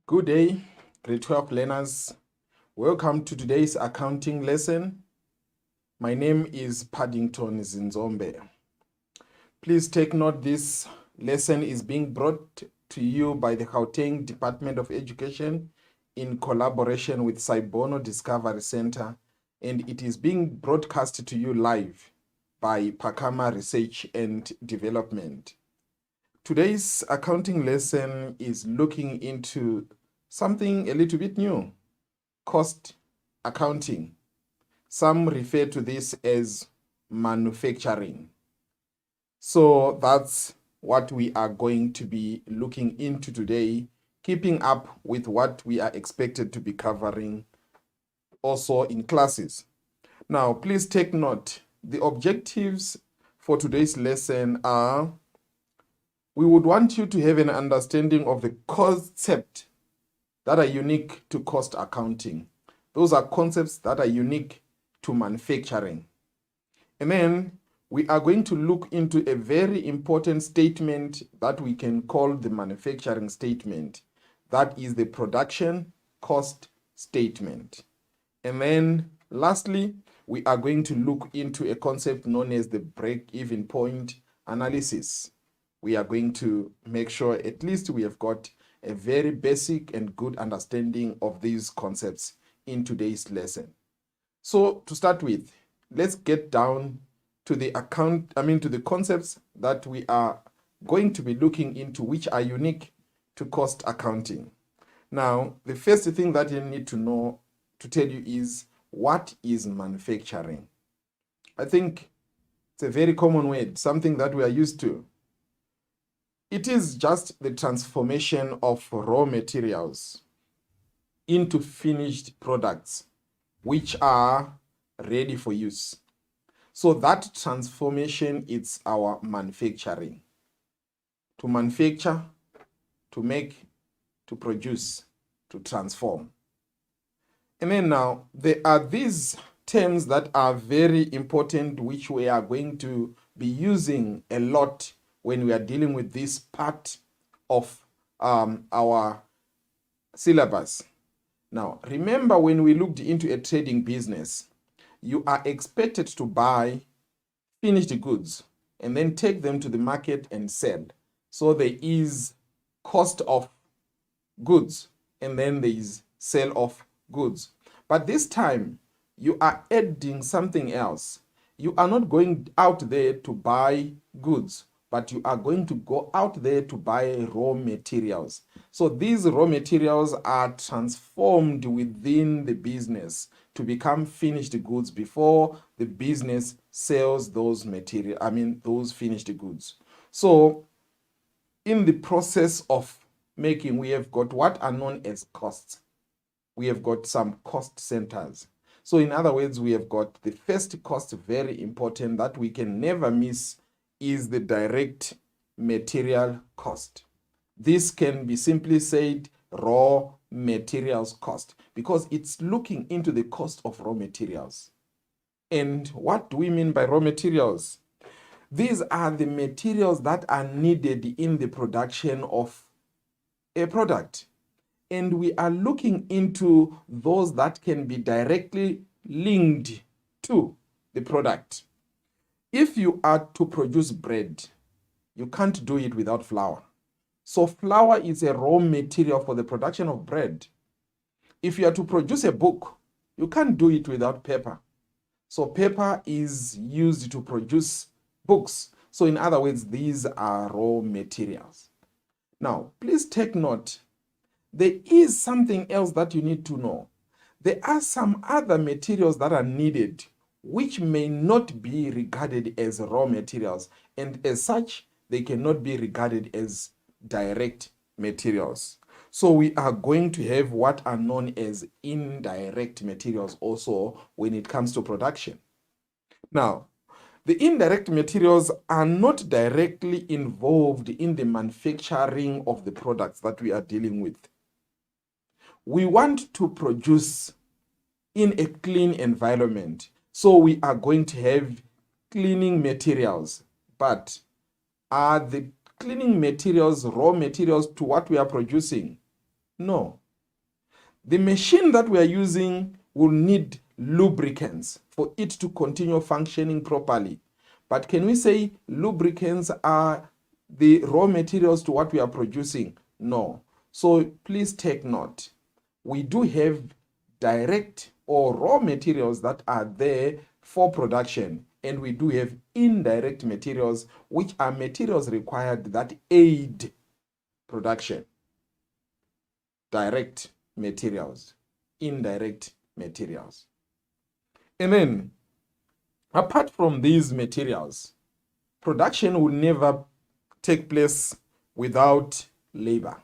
Good day, grade 12 learners. Welcome to today's accounting lesson. My name is Paddington Zinzombe. Please take note this lesson is being brought to you by the Gauteng Department of Education in collaboration with Saibono Discovery Center, and it is being broadcast to you live by Pakama Research and Development. Today's accounting lesson is looking into something a little bit new: cost accounting. Some refer to this as manufacturing. So that's what we are going to be looking into today, keeping up with what we are expected to be covering also in classes. Now, please take note, the objectives for today's lesson are: we would want you to have an understanding of the concept that are unique to cost accounting. Those are concepts that are unique to manufacturing. And then we are going to look into a very important statement that we can call the manufacturing statement. That is the production cost statement. And then lastly, we are going to look into a concept known as the break-even point analysis. We are going to make sure at least we have got a very basic and good understanding of these concepts in today's lesson. So to start with, let's get down to the concepts that we are going to be looking into, which are unique to cost accounting. Now, the first thing that you need to know to tell you is, what is manufacturing? I think it's a very common word, something that we are used to. It is just the transformation of raw materials into finished products, which are ready for use. So that transformation is our manufacturing. To manufacture, to make, to produce, to transform. And then now, there are these terms that are very important, which we are going to be using a lot when we are dealing with this part of our syllabus. Now, remember, when we looked into a trading business, you are expected to buy finished goods and then take them to the market and sell. So there is cost of goods and then there is sale of goods. But this time, you are adding something else. You are not going out there to buy goods, but you are going to go out there to buy raw materials. So these raw materials are transformed within the business to become finished goods before the business sells those those finished goods. So in the process of making, we have got what are known as costs. We have got some cost centers. So in other words, we have got the first cost, very important, that we can never miss, is the direct material cost. This can be simply said raw materials cost, because it's looking into the cost of raw materials. And what do we mean by raw materials? These are the materials that are needed in the production of a product. And we are looking into those that can be directly linked to the product. If you are to produce bread, you can't do it without flour. So flour is a raw material for the production of bread. If you are to produce a book, you can't do it without paper. So paper is used to produce books. So in other words, these are raw materials. Now, please take note, there is something else that you need to know. There are some other materials that are needed, which may not be regarded as raw materials, and as such, they cannot be regarded as direct materials. So we are going to have what are known as indirect materials also when it comes to production. Now, the indirect materials are not directly involved in the manufacturing of the products that we are dealing with. We want to produce in a clean environment, so we are going to have cleaning materials. But are the cleaning materials raw materials to what we are producing? No. The machine that we are using will need lubricants for it to continue functioning properly. But can we say lubricants are the raw materials to what we are producing? No. So please take note. We do have direct or raw materials that are there for production, and we do have indirect materials, which are materials required that aid production. Direct materials, indirect materials. And then, apart from these materials, production will never take place without labor.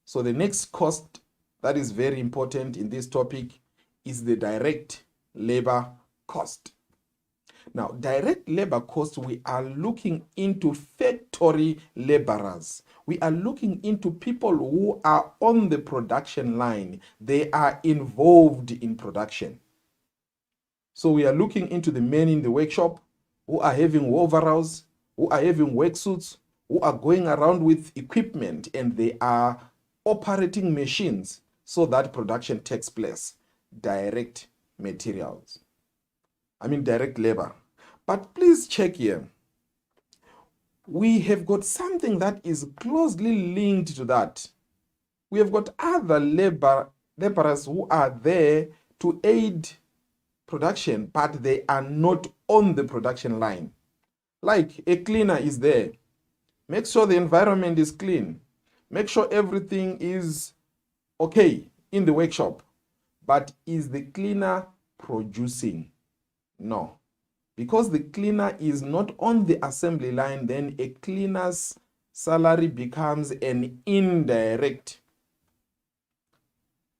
So the next cost that is very important in this topic is the direct labor cost. Now, direct labor cost, we are looking into factory laborers. We are looking into people who are on the production line. They are involved in production. So we are looking into the men in the workshop who are having overalls, who are having work suits, who are going around with equipment, and they are operating machines so that production takes place. Direct materials. Direct labor. But please check here. We have got something that is closely linked to that. We have got other laborers who are there to aid production, but they are not on the production line. Like a cleaner is there. Make sure the environment is clean. Make sure everything is okay in the workshop. But is the cleaner producing? No. Because the cleaner is not on the assembly line, then a cleaner's salary becomes an indirect.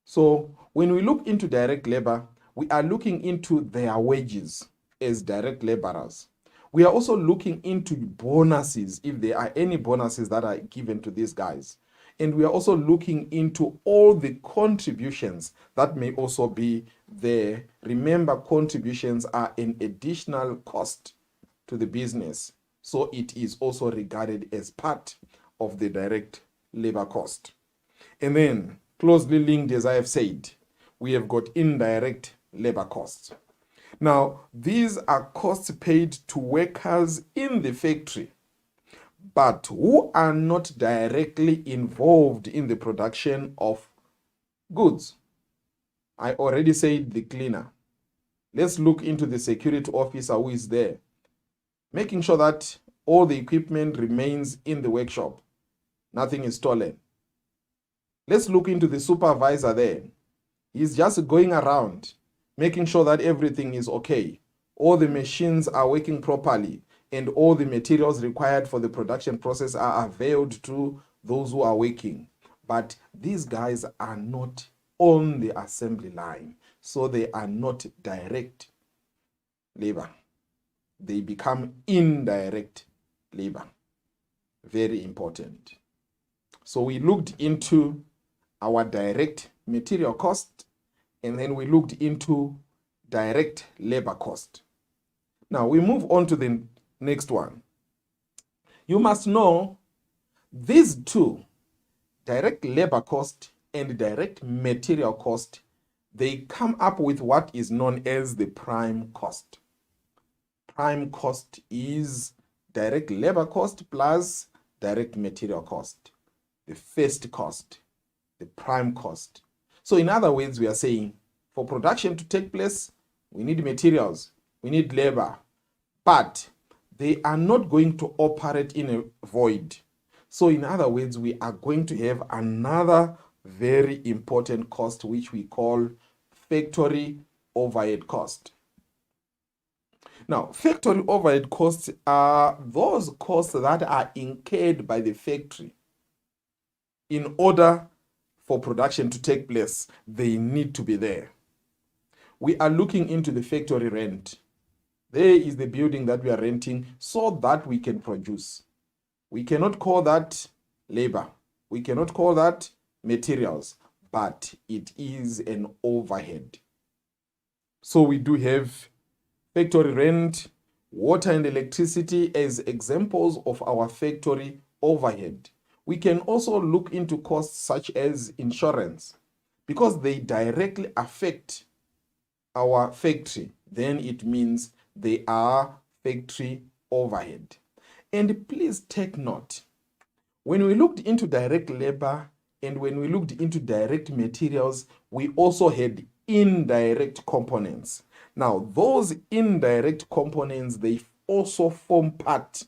So when we look into direct labor, we are looking into their wages as direct laborers. We are also looking into bonuses, if there are any bonuses that are given to these guys. And we are also looking into all the contributions that may also be there. Remember, contributions are an additional cost to the business. So it is also regarded as part of the direct labor cost. And then, closely linked, as I have said, we have got indirect labor costs. Now, these are costs paid to workers in the factory, but who are not directly involved in the production of goods. I already said the cleaner. Let's look into the security officer who is there, making sure that all the equipment remains in the workshop. Nothing is stolen. Let's look into the supervisor there. He's just going around, making sure that everything is okay. All the machines are working properly, and all the materials required for the production process are availed to those who are working. But these guys are not on the assembly line, so they are not direct labor. They become indirect labor. Very important. So we looked into our direct material cost, and then we looked into direct labor cost. Now we move on to the next one. You must know these two, direct labor cost and direct material cost, they come up with what is known as the prime cost. Prime cost is direct labor cost plus direct material cost. The first cost, the prime cost. So in other words, we are saying for production to take place, we need materials, we need labor, but they are not going to operate in a void. So in other words, we are going to have another very important cost, which we call factory overhead cost. Now, factory overhead costs are those costs that are incurred by the factory. In order for production to take place, they need to be there. We are looking into the factory rent. There is the building that we are renting so that we can produce. We cannot call that labor. We cannot call that materials, but it is an overhead. So we do have factory rent, water and electricity as examples of our factory overhead. We can also look into costs such as insurance, because they directly affect our factory. Then it means they are factory overhead. And please take note, when we looked into direct labor and when we looked into direct materials, we also had indirect components. Now, those indirect components, they also form part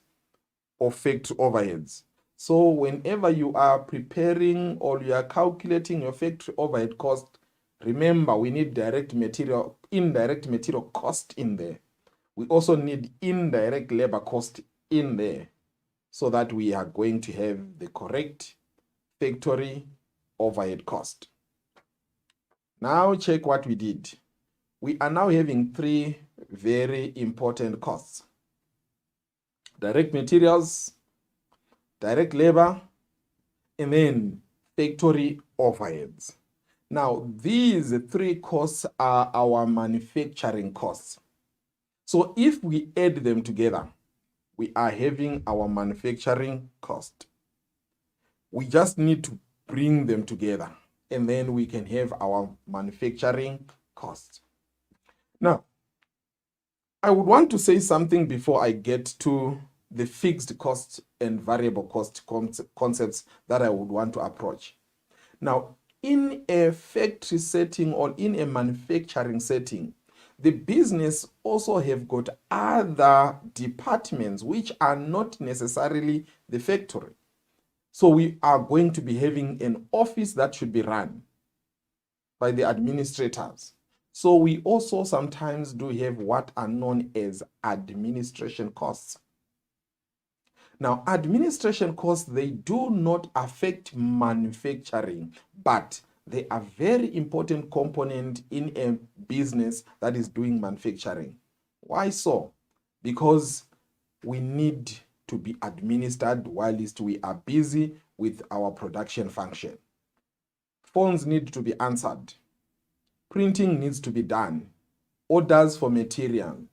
of factory overheads. So whenever you are preparing or you are calculating your factory overhead cost, remember we need indirect material cost in there. We also need indirect labor cost in there, so that we are going to have the correct factory overhead cost. Now check what we did. We are now having three very important costs: direct materials, direct labor, and then factory overheads. Now, these three costs are our manufacturing costs. So if we add them together, we are having our manufacturing cost. We just need to bring them together, and then we can have our manufacturing cost. Now, I would want to say something before I get to the fixed cost and variable cost concepts that I would want to approach. Now, in a factory setting or in a manufacturing setting, the business also have got other departments which are not necessarily the factory. So we are going to be having an office that should be run by the administrators. So we also sometimes do have what are known as administration costs. Now, administration costs, they do not affect manufacturing, but they are very important component in a business that is doing manufacturing. Why so? Because we need to be administered whilst we are busy with our production function. Phones need to be answered. Printing needs to be done. Orders for material.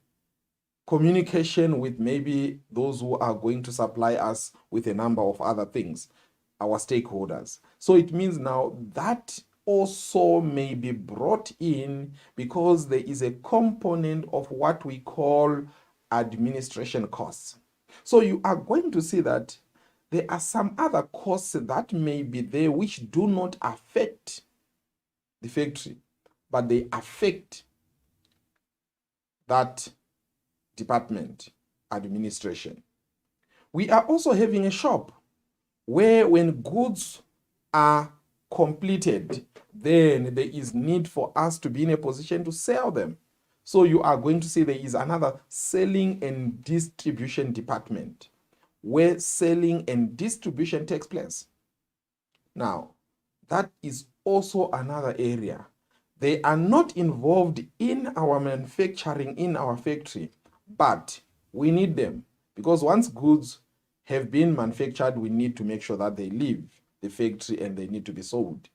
Communication with maybe those who are going to supply us with a number of other things, our stakeholders. So it means now that also may be brought in, because there is a component of what we call administration costs. So you are going to see that there are some other costs that may be there which do not affect the factory, but they affect that department, administration. We are also having a shop where when goods are completed, then there is need for us to be in a position to sell them. So you are going to see there is another selling and distribution department where selling and distribution takes place. Now, that is also another area. They are not involved in our manufacturing in our factory, but we need them, because once goods have been manufactured, we need to make sure that they leave the factory and they need to be sold.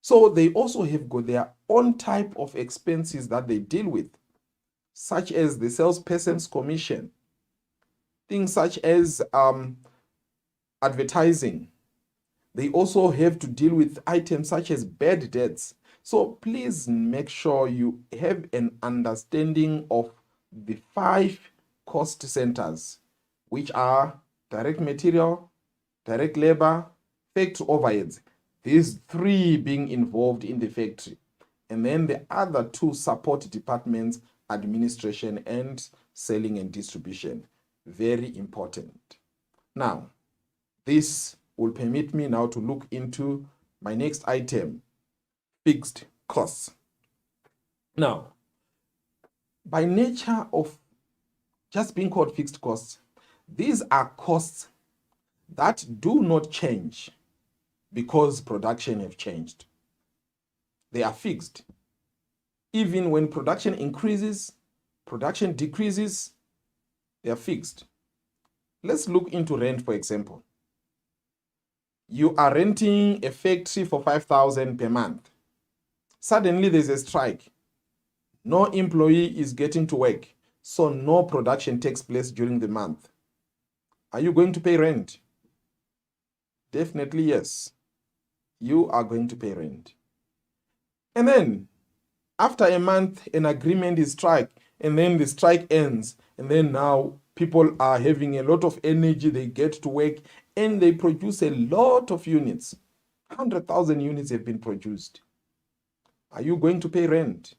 So they also have got their own type of expenses that they deal with, such as the salesperson's commission, things such as advertising. They also have to deal with items such as bad debts. So please make sure you have an understanding of the 5 cost centers, which are direct material, direct labor, factory overheads. These 3 being involved in the factory. And then the other 2 support departments, administration and selling and distribution. Very important. Now, this will permit me now to look into my next item, fixed costs. Now, by nature of just being called fixed costs, these are costs that do not change because production have changed. They are fixed. Even when production increases, production decreases, they are fixed. Let's look into rent, for example. You are renting a factory for 5,000 per month. Suddenly there's a strike. No employee is getting to work, so no production takes place during the month. Are you going to pay rent? Definitely yes. You are going to pay rent. And then after a month, an agreement is struck, and then the strike ends, and then now people are having a lot of energy, they get to work, and they produce a lot of units. 100,000 units have been produced. Are you going to pay rent?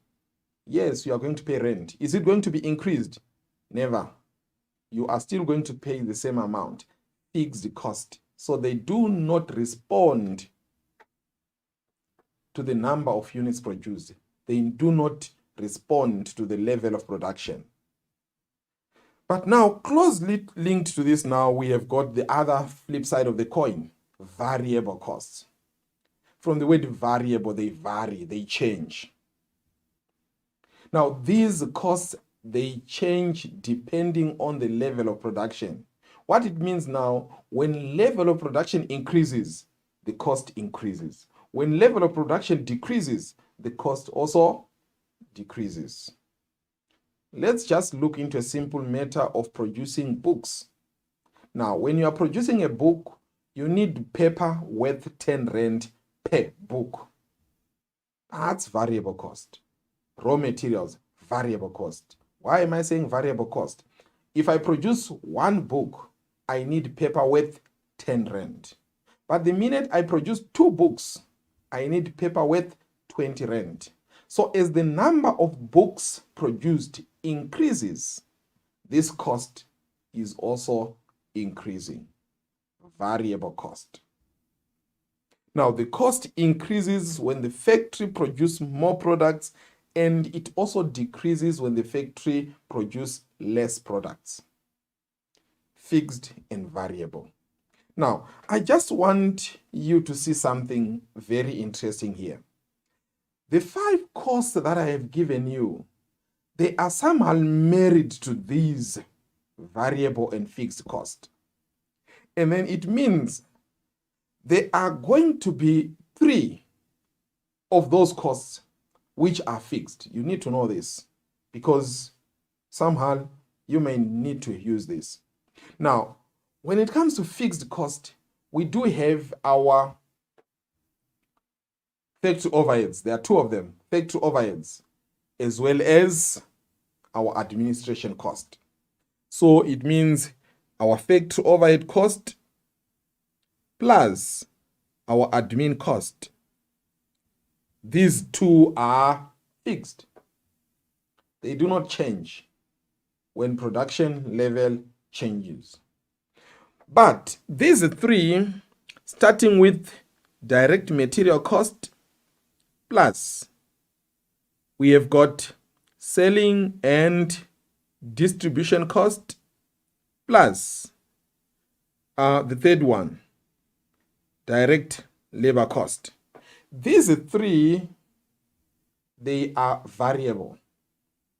Yes, you are going to pay rent. Is it going to be increased? Never. You are still going to pay the same amount. Fixed cost. So they do not respond to the number of units produced. They do not respond to the level of production. But now, closely linked to this now, we have got the other flip side of the coin, variable costs. From the word variable, they vary, they change. Now, these costs, they change depending on the level of production. What it means now, when level of production increases, the cost increases. When level of production decreases, the cost also decreases. Let's just look into a simple matter of producing books. Now, when you are producing a book, you need paper worth 10 rand per book. That's variable cost. Raw materials, variable cost. Why am I saying variable cost? If I produce one book, I need paper worth 10 rand. But the minute I produce 2 books, I need paper worth 20 rand. So as the number of books produced increases, this cost is also increasing. Variable cost. Now, the cost increases when the factory produces more products, and it also decreases when the factory produces less products. Fixed and variable. Now, I just want you to see something very interesting here. The 5 costs that I have given you, they are somehow married to these variable and fixed costs. And then it means there are going to be 3 of those costs which are fixed. You need to know this because somehow you may need to use this. Now, when it comes to fixed cost, we do have our factory overheads. There are 2 of them, factory overheads, as well as our administration cost. So it means our factory overhead cost plus our admin cost. These 2 are fixed. They do not change when production level changes. But these 3, starting with direct material cost, plus we have got selling and distribution cost, plus the third one, direct labor cost. These 3, they are variable.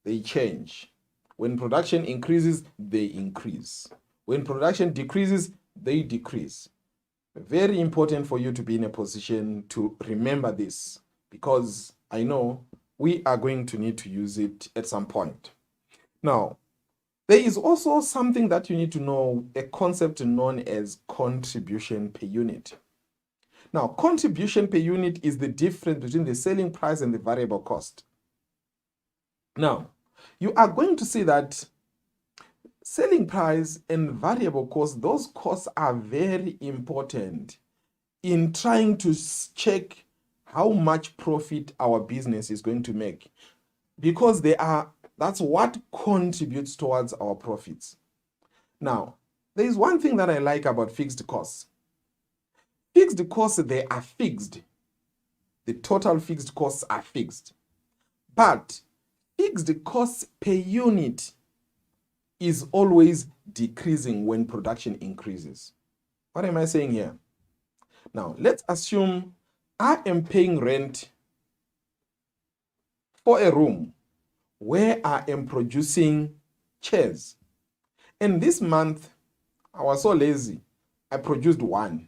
They change. When production increases, they increase. When production decreases, they decrease. Very important for you to be in a position to remember this, because I know we are going to need to use it at some point. Now, there is also something that you need to know, a concept known as contribution per unit. Now, contribution per unit is the difference between the selling price and the variable cost. Now, you are going to see that selling price and variable cost, those costs are very important in trying to check how much profit our business is going to make, because that's what contributes towards our profits. Now, there is one thing that I like about fixed costs. Fixed costs, they are fixed. The total fixed costs are fixed. But fixed costs per unit is always decreasing when production increases. What am I saying here? Now, let's assume I am paying rent for a room where I am producing chairs. And this month, I was so lazy, I produced 1.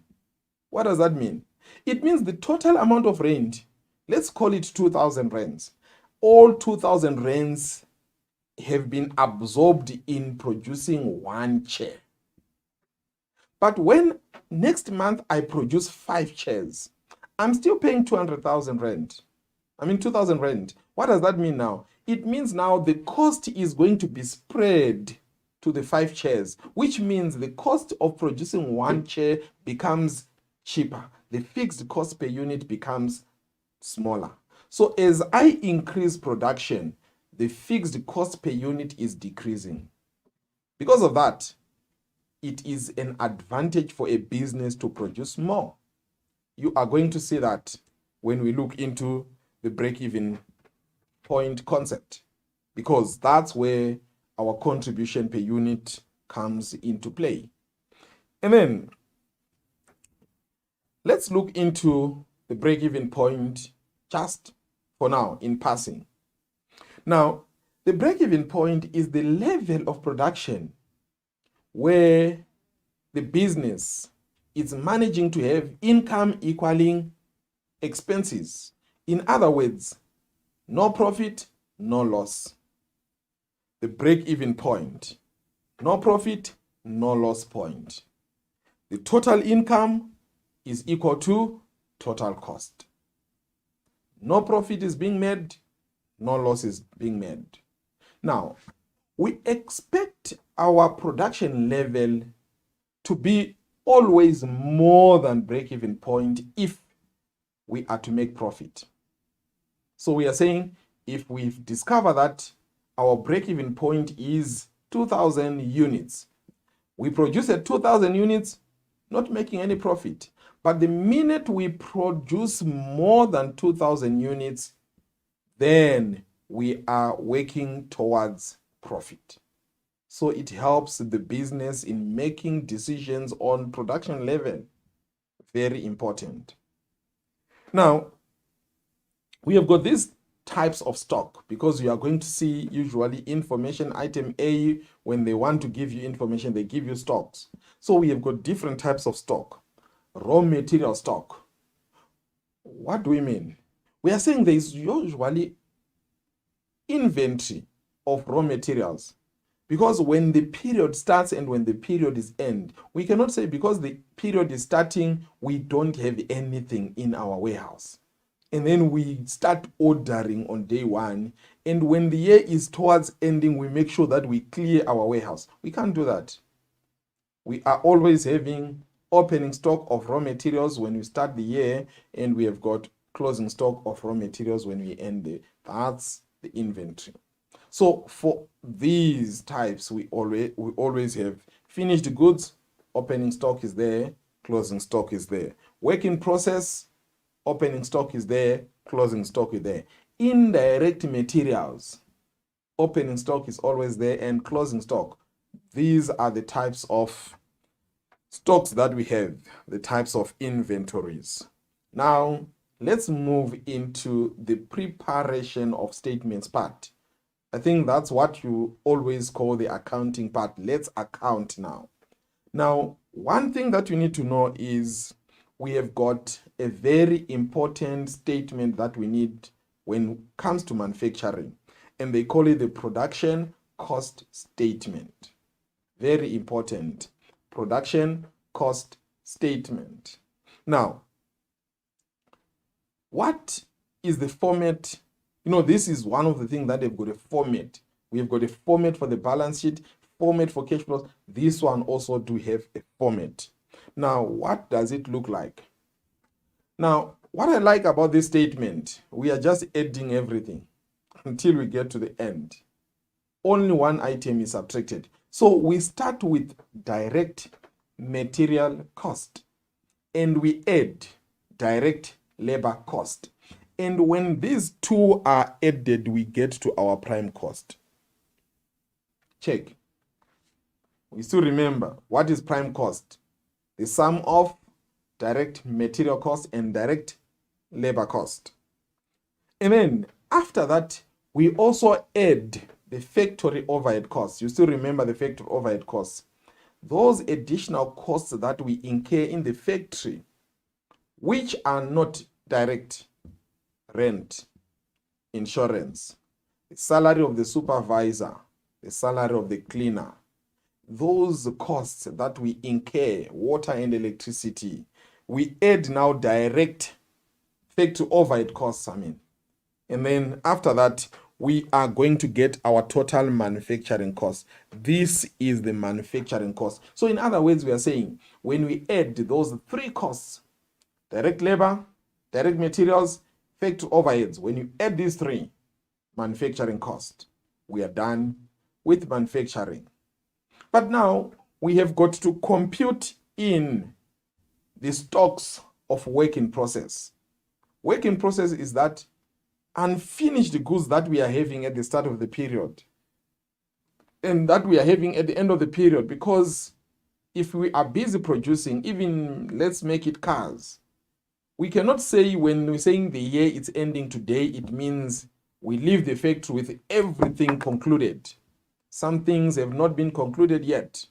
What does that mean? It means the total amount of rent, let's call it 2,000 rands. All 2,000 rands have been absorbed in producing 1 chair. But when next month I produce 5 chairs. I'm still paying 200,000 rand. 2,000 rand. What does that mean now? It means now the cost is going to be spread to the 5 chairs, which means the cost of producing 1 chair becomes cheaper. The fixed cost per unit becomes smaller. So as I increase production, the fixed cost per unit is decreasing. Because of that, it is an advantage for a business to produce more. You are going to see that when we look into the break-even point concept, because that's where our contribution per unit comes into play. And then let's look into the break-even point just for now in passing. Now, the break-even point is the level of production where the business is managing to have income equaling expenses. In other words, no profit, no loss. The break-even point. No profit, no loss point. The total income is equal to total cost. No profit is being made, no loss is being made. Now, we expect our production level to be always more than break-even point if we are to make profit. So we are saying if we discover that our break-even point is 2,000 units, we produce at 2,000 units, not making any profit. But the minute we produce more than 2,000 units, then we are working towards profit. So it helps the business in making decisions on production level. Very important. Now, we have got these types of stock because you are going to see usually information item A, when they want to give you information, they give you stocks. So we have got different types of stock. Raw material stock. What do we mean? We are saying there is usually inventory of raw materials, because when the period starts and when the period is end, we cannot say because the period is starting, we don't have anything in our warehouse. And then we start ordering on day one. And when the year is towards ending, we make sure that we clear our warehouse. We can't do that. We are always having opening stock of raw materials when we start the year, and we have got closing stock of raw materials when we end the. That's the inventory. So for these types, we always have finished goods, opening stock is there, closing stock is there. Work in process, opening stock is there, closing stock is there. Indirect materials, opening stock is always there, and closing stock. These are the types of stocks that we have, the types of inventories. Now, let's move into the preparation of statements part. I think that's what you always call the accounting part. Let's account now. Now, one thing that you need to know is we have got a very important statement that we need when it comes to manufacturing, and they call it the production cost statement. Very important. Production cost statement. Now, what is the format? This is one of the things that they've got a format. We've got a format for the balance sheet, format for cash flows. This one also do have a format. Now, what does it look like? Now, what I like about this statement, we are just adding everything until we get to the end. Only one item is subtracted. So we start with direct material cost, and we add direct labor cost. And when these two are added, we get to our prime cost. Check. We still remember, what is prime cost? The sum of direct material cost and direct labor cost. And then after that, we also add the factory overhead costs. You still remember the factory overhead costs. Those additional costs that we incur in the factory, which are not direct: rent, insurance, the salary of the supervisor, the salary of the cleaner, those costs that we incur, water and electricity, we add now direct factory overhead costs, and then after that, we are going to get our total manufacturing cost. This is the manufacturing cost. So in other words, we are saying when we add those three costs, direct labor, direct materials, factory overheads, when you add these three, manufacturing cost, we are done with manufacturing. But now we have got to compute in the stocks of work in process. Work in process is that unfinished goods that we are having at the start of the period and that we are having at the end of the period, because if we are busy producing, even let's make it cars, we cannot say when we're saying the year it's ending today, it means we leave the factory with everything concluded. Some things have not been concluded yet.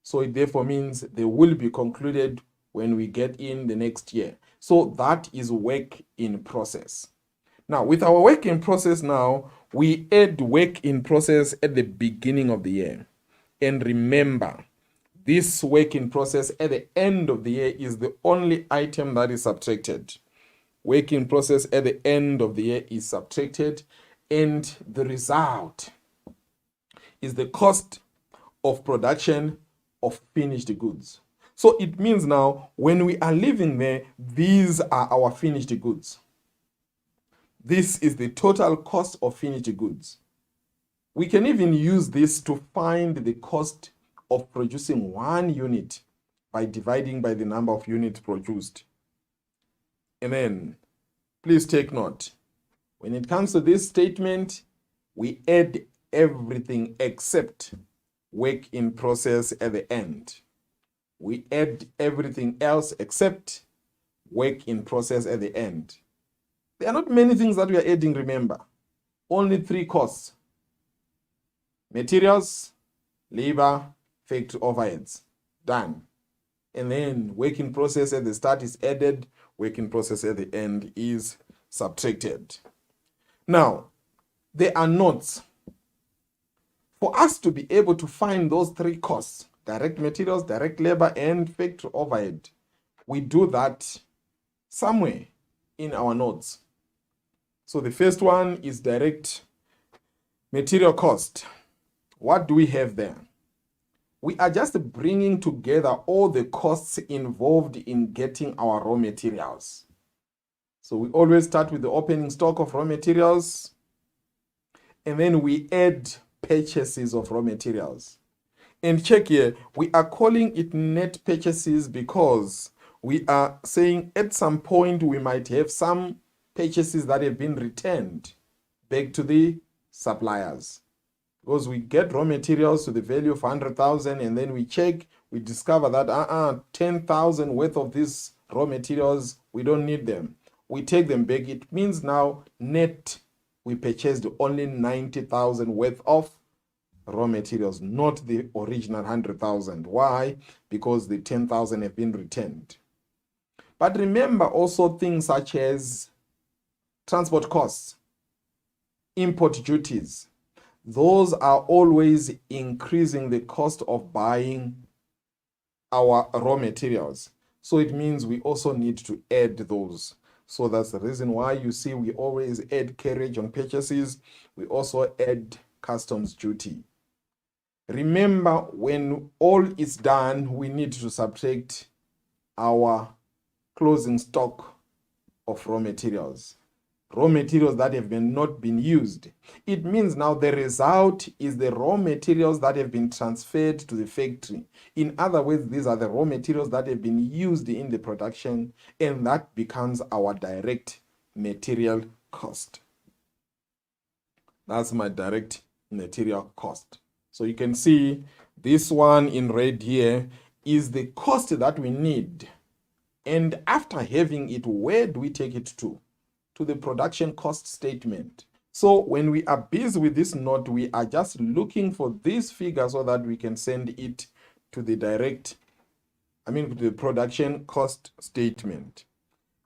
So it therefore means they will be concluded when we get in the next year. So that is work in process. Now, with our work in process now, we add work in process at the beginning of the year. And remember, this work in process at the end of the year is the only item that is subtracted. Work in process at the end of the year is subtracted, and the result is the cost of production of finished goods. So it means now when we are living there, these are our finished goods. This is the total cost of finished goods. We can even use this to find the cost of producing 1 unit by dividing by the number of units produced. And then, please take note, when it comes to this statement, we add everything except work in process at the end. We add everything else except work in process at the end. There are not many things that we are adding, remember. Only 3 costs: materials, labor, factory overheads. Done. And then work in process at the start is added, work in process at the end is subtracted. Now, there are notes. For us to be able to find those 3 costs, direct materials, direct labor, and factory overhead, we do that somewhere in our notes. So the first one is direct material cost. What do we have there? We are just bringing together all the costs involved in getting our raw materials. So we always start with the opening stock of raw materials, and then we add purchases of raw materials. And check here, we are calling it net purchases because we are saying at some point we might have some purchases that have been returned back to the suppliers. Because we get raw materials to the value of 100,000 and then we check, we discover that 10,000 worth of these raw materials, we don't need them. We take them back. It means now net, we purchased only 90,000 worth of raw materials, not the original 100,000. Why? Because the 10,000 have been returned. But remember also things such as transport costs, import duties. Those are always increasing the cost of buying our raw materials. So it means we also need to add those. So that's the reason why you see we always add carriage on purchases. We also add customs duty. Remember, when all is done, we need to subtract our closing stock of raw materials that have not been used. It means now the result is the raw materials that have been transferred to the factory. In other words, these are the raw materials that have been used in the production, and that becomes our direct material cost. That's my direct material cost. So you can see this one in red here is the cost that we need. And after having it, where do we take it to? To the production cost statement. So when we are busy with this note, we are just looking for this figure so that we can send it to the to the production cost statement.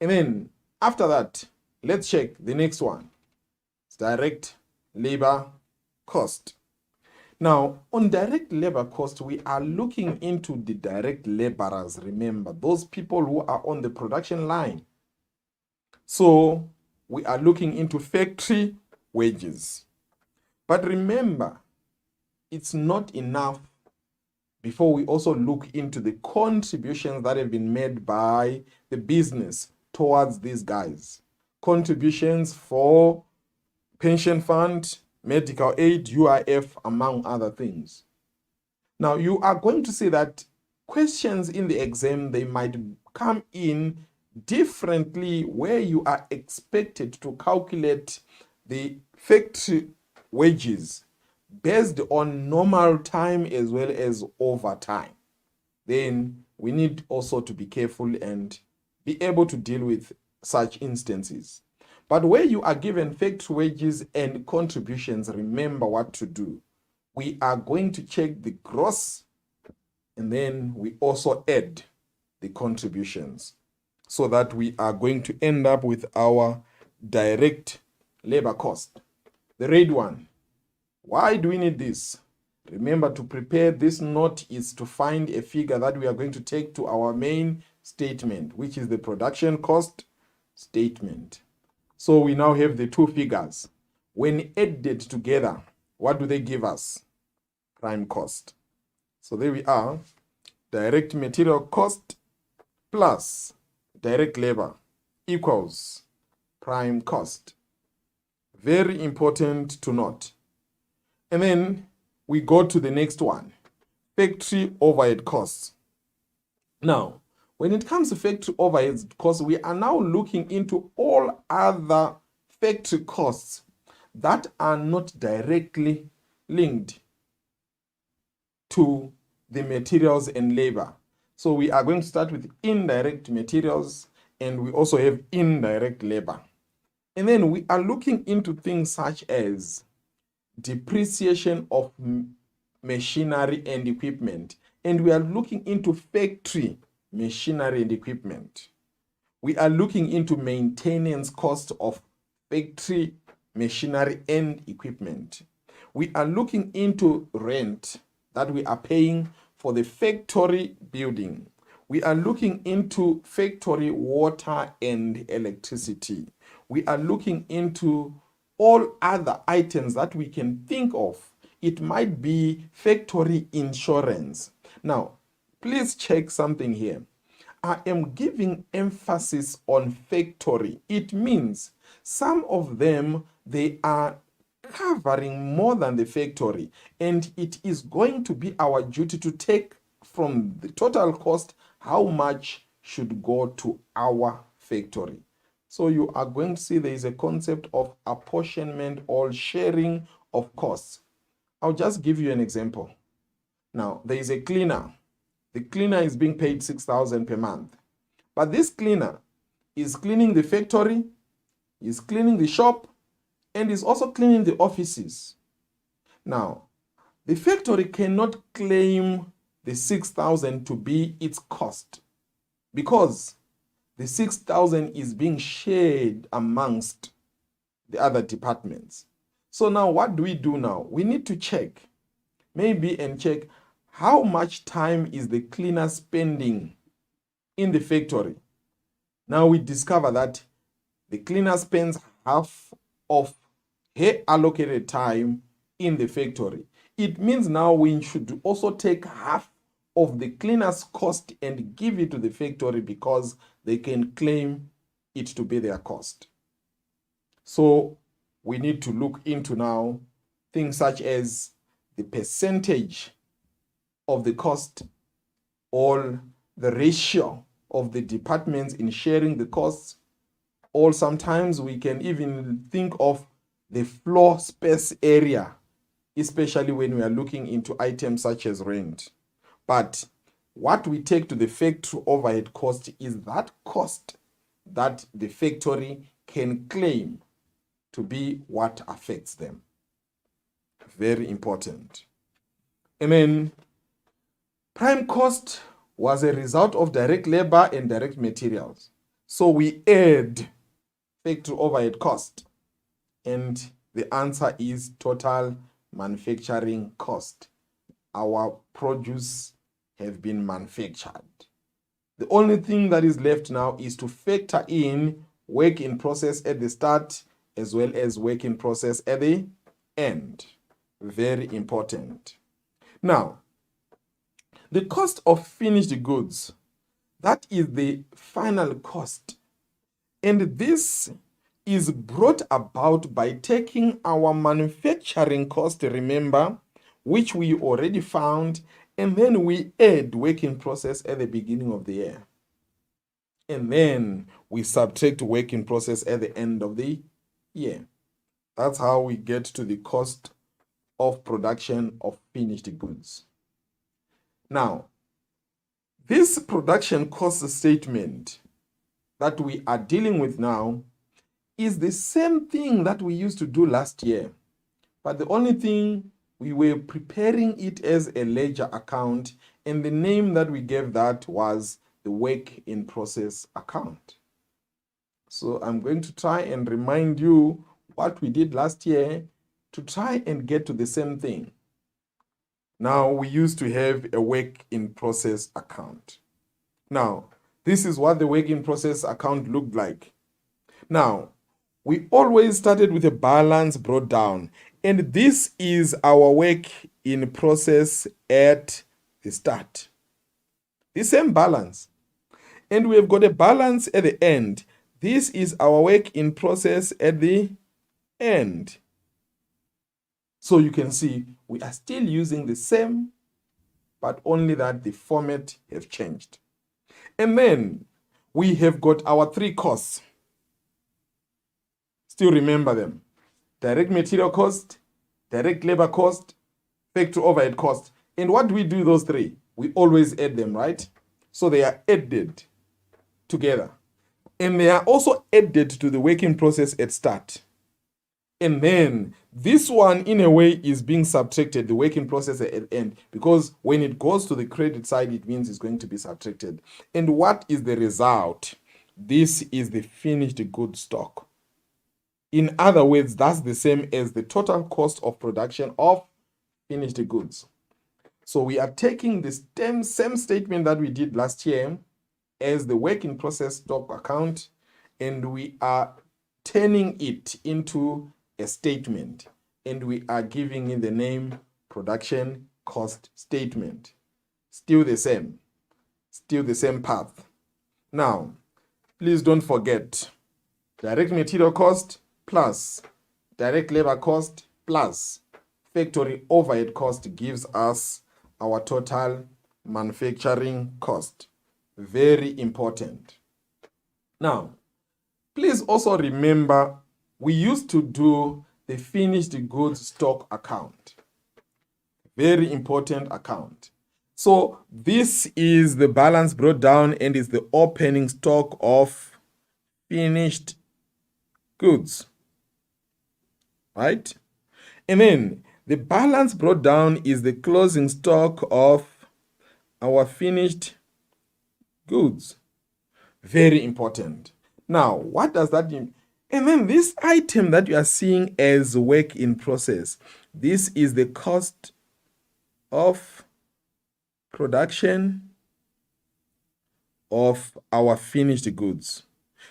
And then after that, let's check the next one. It's direct labor cost. Now, on direct labor cost, we are looking into the direct laborers, remember, those people who are on the production line. So we are looking into factory wages. But remember, it's not enough before we also look into the contributions that have been made by the business towards these guys. Contributions for pension fund, medical aid, UIF, among other things. Now, you are going to see that questions in the exam, they might come in differently where you are expected to calculate the factory wages based on normal time as well as overtime. Then we need also to be careful and be able to deal with such instances. But where you are given factory wages and contributions, remember what to do. We are going to check the gross, and then we also add the contributions, so that we are going to end up with our direct labor cost. The red one. Why do we need this? Remember, to prepare this note is to find a figure that we are going to take to our main statement, which is the production cost statement. So we now have the two figures. When added together, what do they give us? Prime cost. So there we are. Direct material cost plus direct labor equals prime cost. Very important to note. And then we go to the next one, factory overhead costs. Now, when it comes to factory overhead costs, we are now looking into all other factory costs that are not directly linked to the materials and labor. So we are going to start with indirect materials, and we also have indirect labor. And then we are looking into things such as depreciation of machinery and equipment, and we are looking into factory machinery and equipment. We are looking into maintenance cost of factory machinery and equipment. We are looking into rent that we are paying for the factory building. We are looking into factory water and electricity. We are looking into all other items that we can think of. It might be factory insurance. Now, please check something here. I am giving emphasis on factory. It means some of them, they are covering more than the factory, and it is going to be our duty to take from the total cost how much should go to our factory. So you are going to see there is a concept of apportionment or sharing of costs. I'll just give you an example. Now, there is a cleaner. The cleaner is being paid 6,000 per month. But this cleaner is cleaning the factory, is cleaning the shop, and is also cleaning the offices. Now, the factory cannot claim the 6,000 to be its cost, because the 6,000 is being shared amongst the other departments. So now what do we do now? We need to check, maybe, and check how much time is the cleaner spending in the factory. Now we discover that the cleaner spends half of her allocated time in the factory. It means now we should also take half of the cleaner's cost and give it to the factory, because they can claim it to be their cost. So we need to look into now things such as the percentage of the cost, or the ratio of the departments in sharing the costs, or sometimes we can even think of the floor space area, especially when we are looking into items such as rent. But what we take to the factory overhead cost is that cost that the factory can claim to be what affects them. Very important. And then prime cost was a result of direct labor and direct materials. So we add factory overhead cost, and the answer is total manufacturing cost. Our produce have been manufactured. The only thing that is left now is to factor in work in process at the start as well as work in process at the end. Very important. Now, the cost of finished goods, that is the final cost. And this is brought about by taking our manufacturing cost, remember, which we already found, and then we add work in process at the beginning of the year. And then we subtract work in process at the end of the year. That's how we get to the cost of production of finished goods. Now, this production cost statement that we are dealing with now is the same thing that we used to do last year. But the only thing, we were preparing it as a ledger account, and the name that we gave that was the work in process account. So I'm going to try and remind you what we did last year to try and get to the same thing. Now, we used to have a work in process account. Now, this is what the work in process account looked like. Now, we always started with a balance brought down, and this is our work in process at the start. The same balance. And we have got a balance at the end. This is our work in process at the end. So you can see we are still using the same, but only that the format has changed. And then we have got our three costs. Still remember them. Direct material cost, direct labor cost, factory overhead cost. And what do we do those three? We always add them, right? So they are added together. And they are also added to the working process at start. And then this one, in a way, is being subtracted, the working process at end, because when it goes to the credit side, it means it's going to be subtracted. And what is the result? This is the finished good stock. In other words, that's the same as the total cost of production of finished goods. So we are taking the same statement that we did last year as the work in process stock account, and we are turning it into a statement, and we are giving it the name production cost statement. Still the same path. Now, please don't forget direct material cost plus direct labor cost plus factory overhead cost gives us our total manufacturing cost. Very important. Now, please also remember we used to do the finished goods stock account. Very important account. So this is the balance brought down and is the opening stock of finished goods. Right? And then the balance brought down is the closing stock of our finished goods. Very important. Now, what does that mean? And then this item that you are seeing as work in process, this is the cost of production of our finished goods.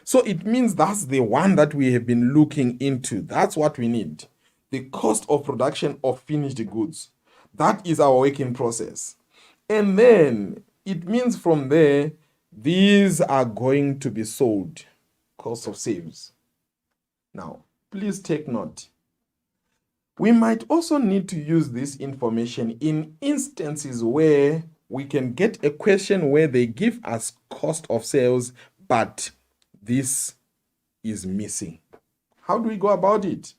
So it means that's the one that we have been looking into. That's what we need. The cost of production of finished goods. That is our work in process. And then it means from there, these are going to be sold. Cost of sales. Now, please take note. We might also need to use this information in instances where we can get a question where they give us cost of sales, but this is missing. How do we go about it?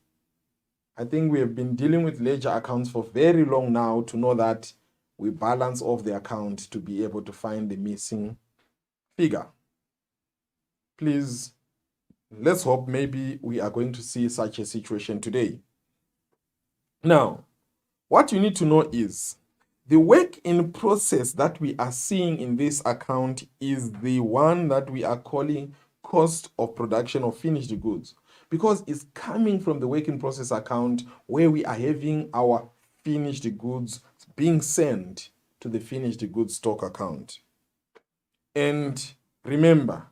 I think we have been dealing with ledger accounts for very long now to know that we balance off the account to be able to find the missing figure. Please, let's hope maybe we are going to see such a situation today. Now, what you need to know is the work in process that we are seeing in this account is the one that we are calling cost of production of finished goods, because it's coming from the work in process account where we are having our finished goods being sent to the finished goods stock account. And remember,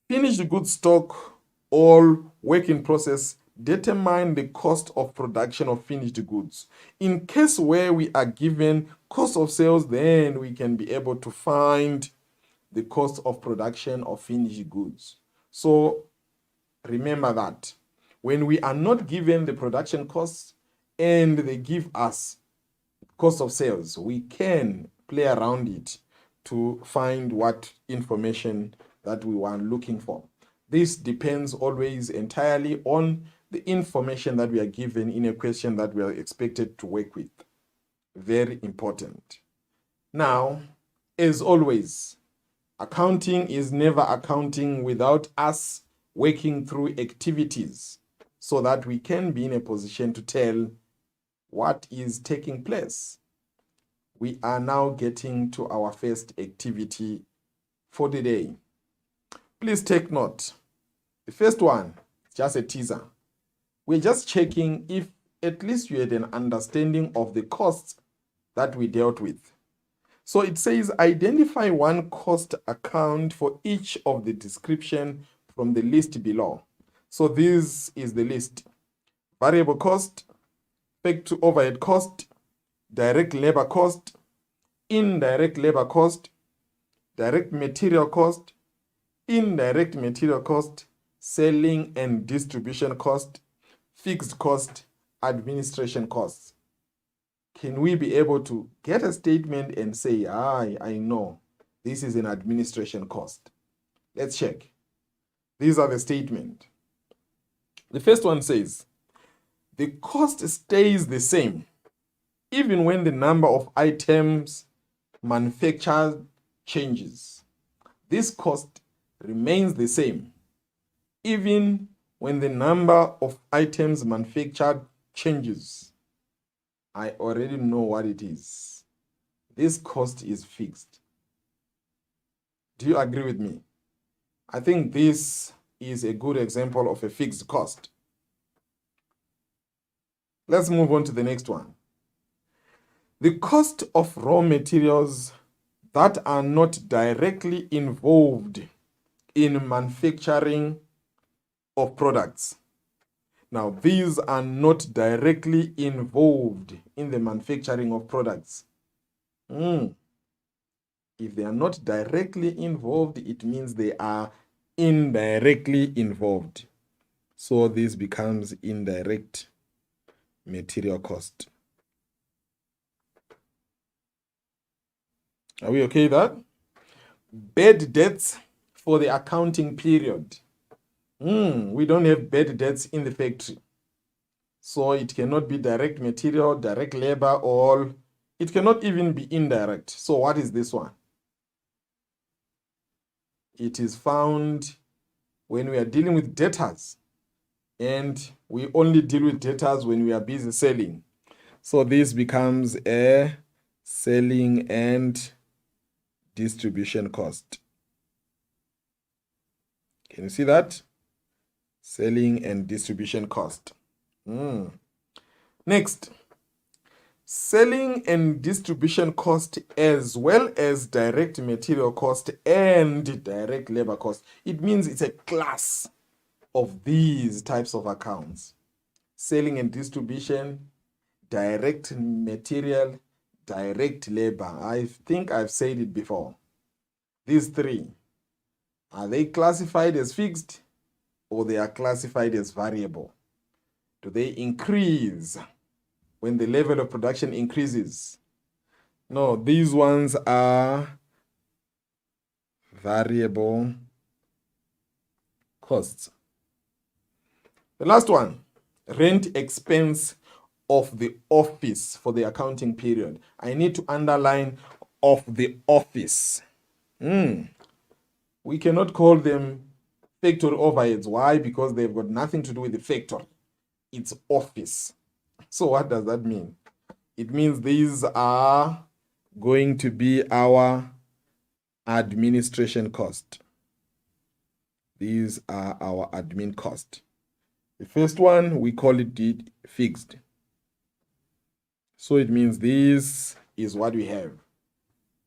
finished goods stock or work in process determine the cost of production of finished goods. In case where we are given cost of sales, then we can be able to find the cost of production of finished goods. So remember that when we are not given the production costs and they give us cost of sales, we can play around it to find what information that we are looking for. This depends always entirely on the information that we are given in a question that we are expected to work with. Very important. Now, as always, accounting is never accounting without us working through activities so that we can be in a position to tell what is taking place. We are now getting to our first activity for the day. Please take note. The first one, just a teaser. We're just checking if at least you had an understanding of the costs that we dealt with. So it says identify one cost account for each of the description from the list below. So this is the list. Variable cost, fixed overhead cost, direct labor cost, indirect labor cost, direct material cost, indirect material cost, selling and distribution cost, fixed cost, administration costs. Can we be able to get a statement and say, I know this is an administration cost? Let's check. These are the statement. The first one says, the cost stays the same even when the number of items manufactured changes. This cost remains the same even when the number of items manufactured changes. I already know what it is. This cost is fixed. Do you agree with me? I think this is a good example of a fixed cost. Let's move on to the next one. The cost of raw materials that are not directly involved in manufacturing of products. Now, these are not directly involved in the manufacturing of products. If they are not directly involved, it means they are indirectly involved. So this becomes indirect material cost. Are we okay with that? Bad debts for the accounting period. We don't have bad debts in the factory. So it cannot be direct material, direct labor, or it cannot even be indirect. So what is this one? It is found when we are dealing with debtors, and we only deal with debtors when we are busy selling. So this becomes a selling and distribution cost. Can you see that? Selling and distribution cost. Next, selling and distribution cost as well as direct material cost and direct labor cost. It means it's a class of these types of accounts. Selling and distribution, direct material, direct labor. I think I've said it before. These three, are they classified as fixed or they are classified as variable? Do they increase when the level of production increases? No, these ones are variable costs. The last one, rent expense of the office for the accounting period. I need to underline of the office. We cannot call them factory overheads. Why? Because they've got nothing to do with the factory. It's office. So what does that mean? It means these are going to be our administration cost. These are our admin cost. The first one, we call it fixed. So it means this is what we have.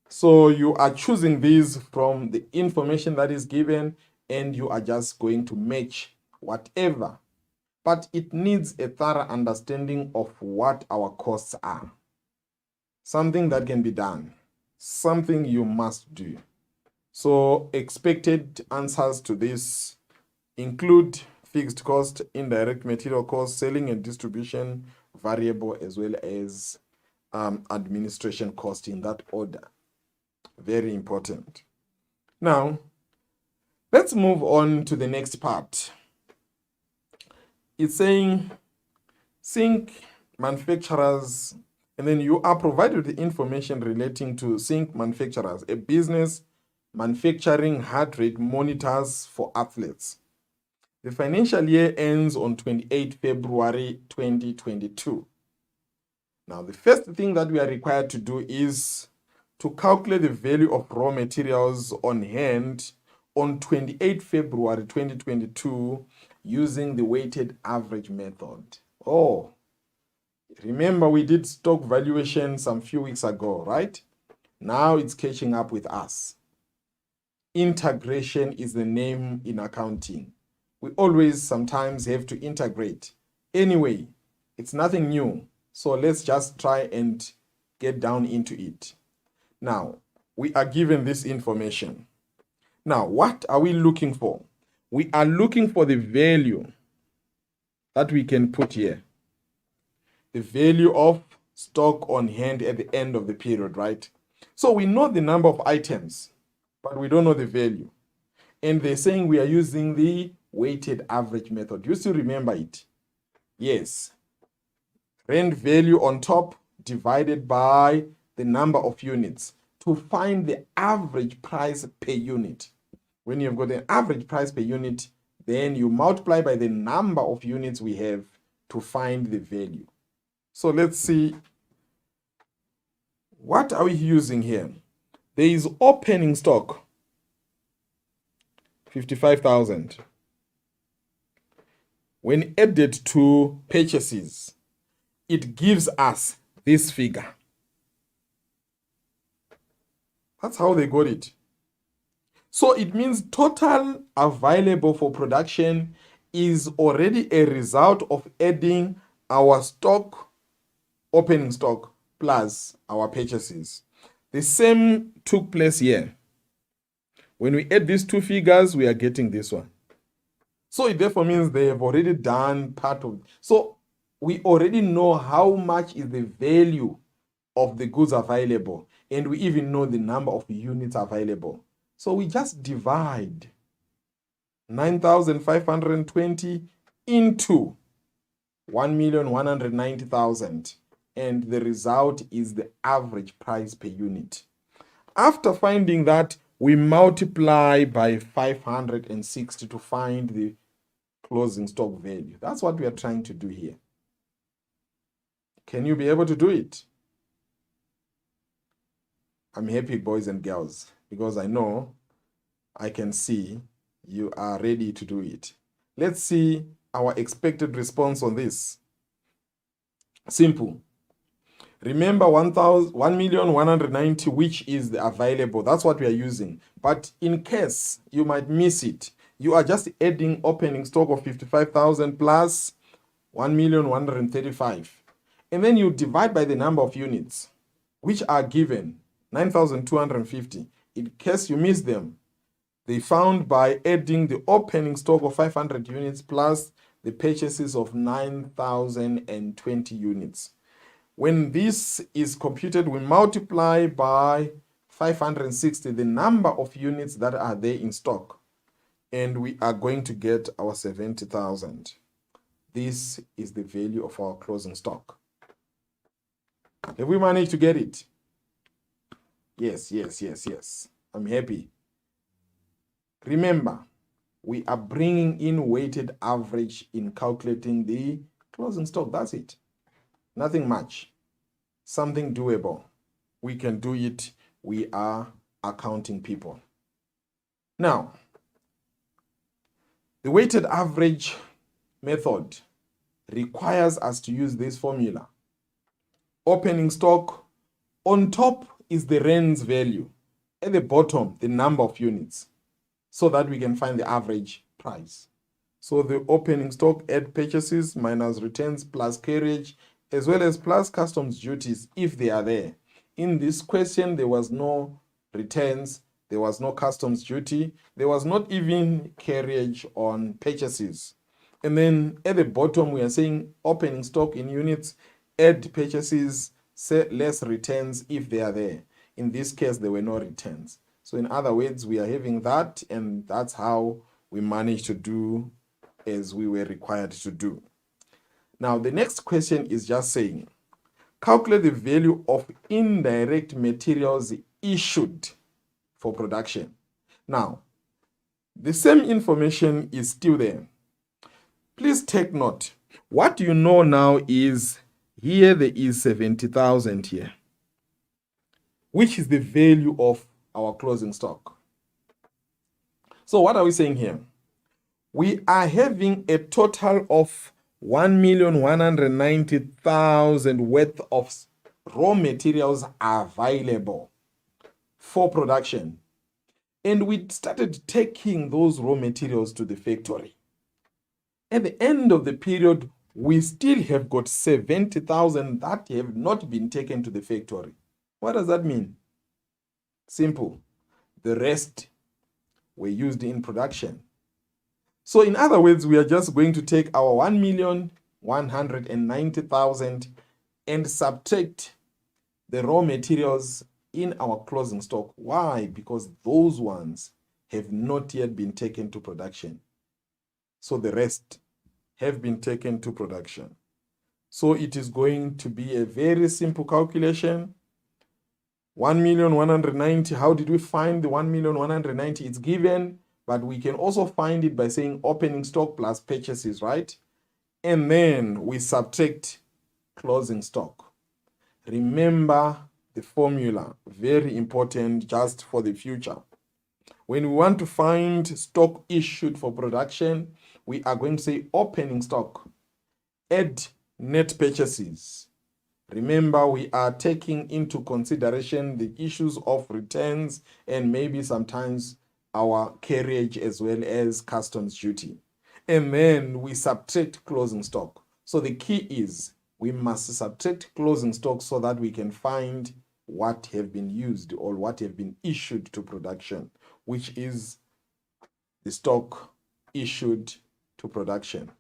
So you are choosing these from the information that is given, and you are just going to match whatever. But it needs a thorough understanding of what our costs are. Something that can be done, something you must do. So expected answers to this include fixed cost, indirect material cost, selling and distribution, variable, as well as administration cost, in that order. Very important. Now, let's move on to the next part. It's saying zinc manufacturers, and then you are provided with the information relating to zinc manufacturers, a business manufacturing heart rate monitors for athletes. The financial year ends on 28 February 2022. Now, the first thing that we are required to do is to calculate the value of raw materials on hand on 28 February 2022 using the weighted average method. Oh, remember we did stock valuation some few weeks ago, right? Now it's catching up with us. Integration is the name in accounting. We always sometimes have to integrate. Anyway, it's nothing new. So let's just try and get down into it. Now, we are given this information. Now, what are we looking for? We are looking for the value that we can put here. The value of stock on hand at the end of the period, right? So we know the number of items, but we don't know the value. And they're saying we are using the weighted average method. You still remember it? Yes. Rand value on top divided by the number of units to find the average price per unit. When you've got an average price per unit, then you multiply by the number of units we have to find the value. So let's see, what are we using here? There is opening stock, 55,000. When added to purchases, it gives us this figure. That's how they got it. So it means total available for production is already a result of adding our stock, opening stock, plus our purchases. The same took place here. When we add these two figures, we are getting this one. So it therefore means they have already done part of it. So we already know how much is the value of the goods available, and we even know the number of units available. So we just divide 9,520 into 1,190,000, and the result is the average price per unit. After finding that, we multiply by 560 to find the closing stock value. That's what we are trying to do here. Can you be able to do it? I'm happy, boys and girls, because I know I can see you are ready to do it. Let's see our expected response on this. Simple. Remember 1,190,000, which is the available. That's what we are using. But in case you might miss it, you are just adding opening stock of 55,000 plus 1,135,000. And then you divide by the number of units, which are given, 9,250. In case you miss them, they found by adding the opening stock of 500 units plus the purchases of 9,020 units. When this is computed, we multiply by 560 the number of units that are there in stock, and we are going to get our 70,000. This is the value of our closing stock. Have we managed to get it? Yes. I'm happy. Remember, we are bringing in weighted average in calculating the closing stock. That's it. Nothing much. Something doable. We can do it. We are accounting people. Now, the weighted average method requires us to use this formula. opening stock. On top is the rands value. At the bottom, the number of units, so that we can find the average price. So the opening stock, add purchases minus returns plus carriage, as well as plus customs duties if they are there. In this question, there was no returns, there was no customs duty, there was not even carriage on purchases. And then at the bottom, we are saying opening stock in units, add purchases, say less returns if they are there. In this case, there were no returns. So in other words, we are having that, and that's how we managed to do as we were required to do. Now, the next question is just saying, calculate the value of indirect materials issued for production. Now, the same information is still there. Please take note. What you know now is here there is 70,000 here, which is the value of our closing stock. So what are we saying here? We are having a total of 1,190,000 worth of raw materials available for production. And we started taking those raw materials to the factory. At the end of the period, we still have got 70,000 that have not been taken to the factory. What does that mean? Simple. The rest were used in production. So in other words, we are just going to take our 1,190,000 and subtract the raw materials in our closing stock. Why? Because those ones have not yet been taken to production. So the rest have been taken to production. So it is going to be a very simple calculation. 1,190,000. How did we find the 1,190,000? It's given, but we can also find it by saying opening stock plus purchases, right? And then we subtract closing stock. Remember the formula, very important just for the future. When we want to find stock issued for production, we are going to say opening stock, add net purchases. Remember, we are taking into consideration the issues of returns and maybe sometimes our carriage as well as customs duty. And then we subtract closing stock. So the key is we must subtract closing stock so that we can find what have been used or what have been issued to production, which is the stock issued to production,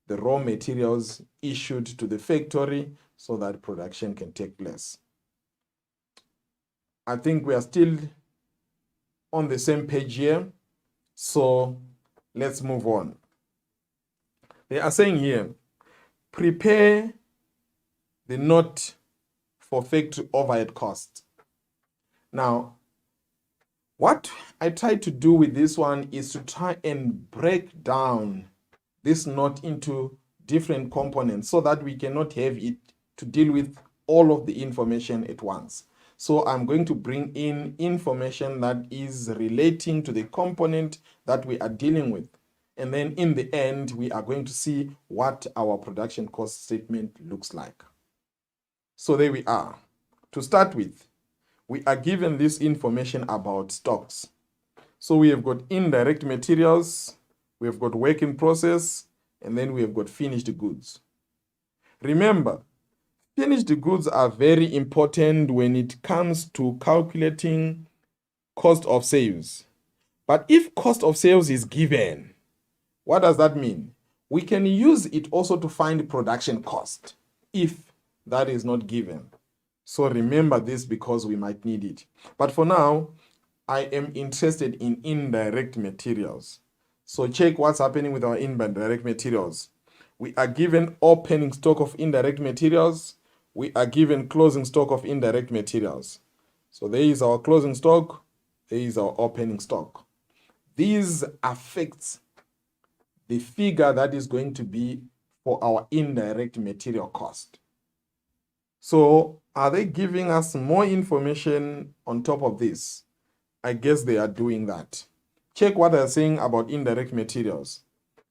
the raw materials issued to the factory so that production can take place. I think we are still on the same page here. So let's move on. They are saying here, prepare the note for factory overhead costs. Now, what I try to do with this one is to try and break down this note into different components so that we cannot have it to deal with all of the information at once. So I'm going to bring in information that is relating to the component that we are dealing with. And then in the end, we are going to see what our production cost statement looks like. So there we are. To start with, we are given this information about stocks. So we have got indirect materials, we have got work in process, and then we have got finished goods. Remember, finished goods are very important when it comes to calculating cost of sales. But if cost of sales is given, what does that mean? We can use it also to find production cost if that is not given. So remember this because we might need it. But for now, I am interested in indirect materials. So check what's happening with our indirect materials. We are given opening stock of indirect materials. We are given closing stock of indirect materials. So there is our closing stock. There is our opening stock. These affects the figure that is going to be for our indirect material cost. So are they giving us more information on top of this? I guess they are doing that. Check what they're saying about indirect materials.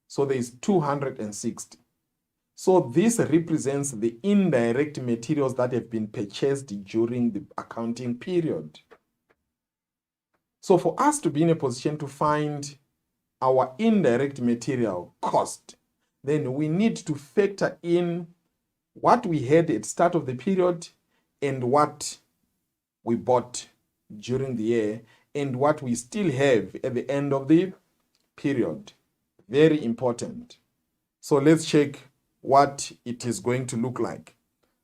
So there is 260. So this represents the indirect materials that have been purchased during the accounting period. So for us to be in a position to find our indirect material cost, then we need to factor in what we had at the start of the period and what we bought during the year and what we still have at the end of the period. Very important. So let's check what it is going to look like.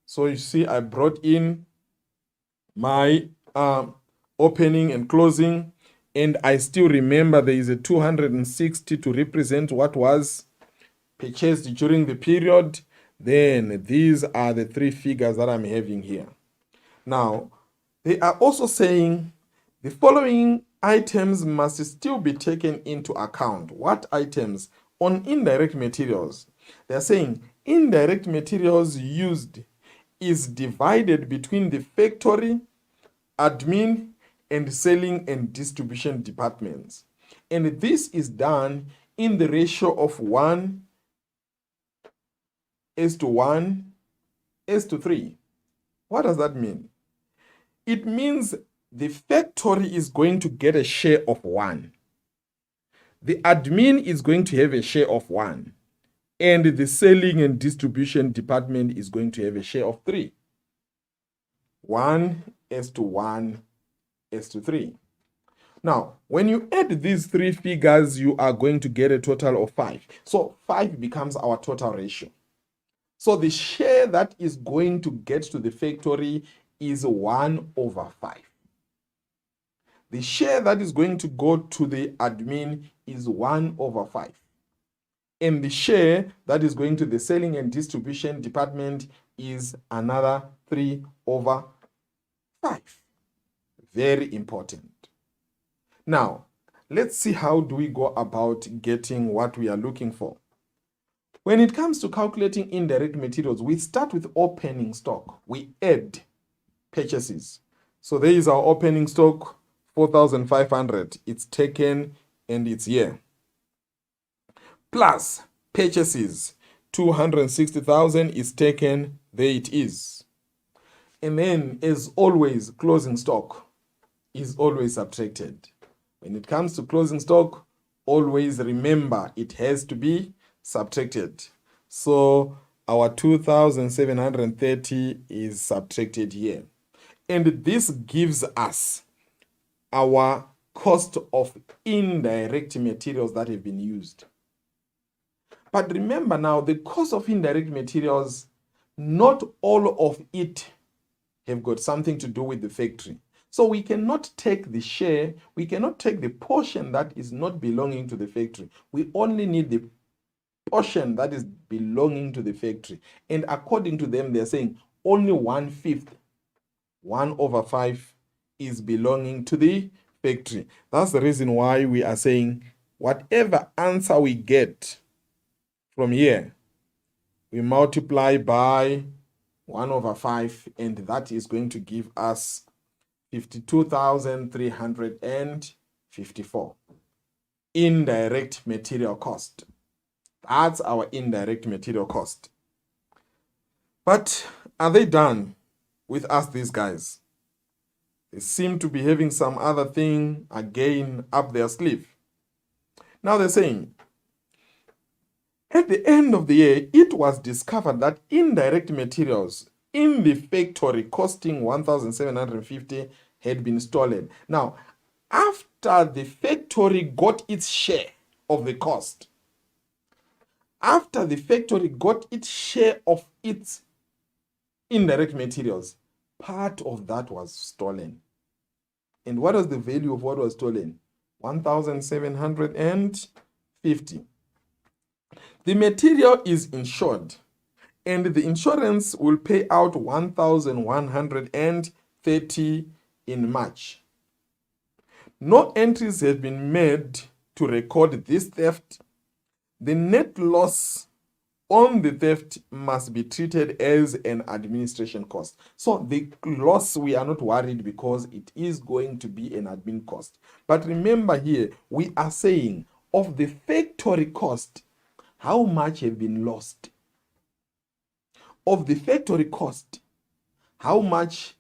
So you see, I brought in my opening and closing, and I still remember there is a 260 to represent what was purchased during the period. Then these are the three figures that I'm having here. Now, they are also saying the following items must still be taken into account. What items? On indirect materials. They are saying indirect materials used is divided between the factory, admin, and selling and distribution departments. And this is done in the ratio of 1:1:3. What does that mean? It means the factory is going to get a share of 1. The admin is going to have a share of 1. And the selling and distribution department is going to have a share of 3. 1:1:3. Now, when you add these three figures, you are going to get a total of 5. So 5 becomes our total ratio. So the share that is going to get to the factory is 1/5. The share that is going to go to the admin is 1/5. And the share that is going to the selling and distribution department is another 3/5. Very important. Now, let's see how do we go about getting what we are looking for. When it comes to calculating indirect materials, we start with opening stock. We add purchases. So there is our opening stock, 4,500. It's taken and it's here. Plus purchases, 260,000 is taken, there it is. And then, as always, closing stock is always subtracted. When it comes to closing stock, always remember it has to be subtracted. So our 2,730 is subtracted here. And this gives us our cost of indirect materials that have been used. But remember now, the cost of indirect materials, not all of it have got something to do with the factory. So we cannot take the share, we cannot take the portion that is not belonging to the factory. We only need the portion that is belonging to the factory. And according to them, they're saying only 1/5, 1/5 is belonging to the factory. That's the reason why we are saying whatever answer we get from here, we multiply by 1/5, and that is going to give us 52,354 indirect material cost. That's our indirect material cost. But are they done with us, these guys? They seem to be having some other thing again up their sleeve. Now they're saying, at the end of the year, it was discovered that indirect materials in the factory costing 1,750 had been stolen. Now, after the factory got its share of the cost, after the factory got its share of its indirect materials, part of that was stolen. And what was the value of what was stolen? 1,750. The material is insured, and the insurance will pay out 1,130 in March. No entries have been made to record this theft. The net loss on the theft must be treated as an administration cost. So the loss, we are not worried because it is going to be an admin cost. But remember here, we are saying of the factory cost, how much have been lost? of the factory cost, how much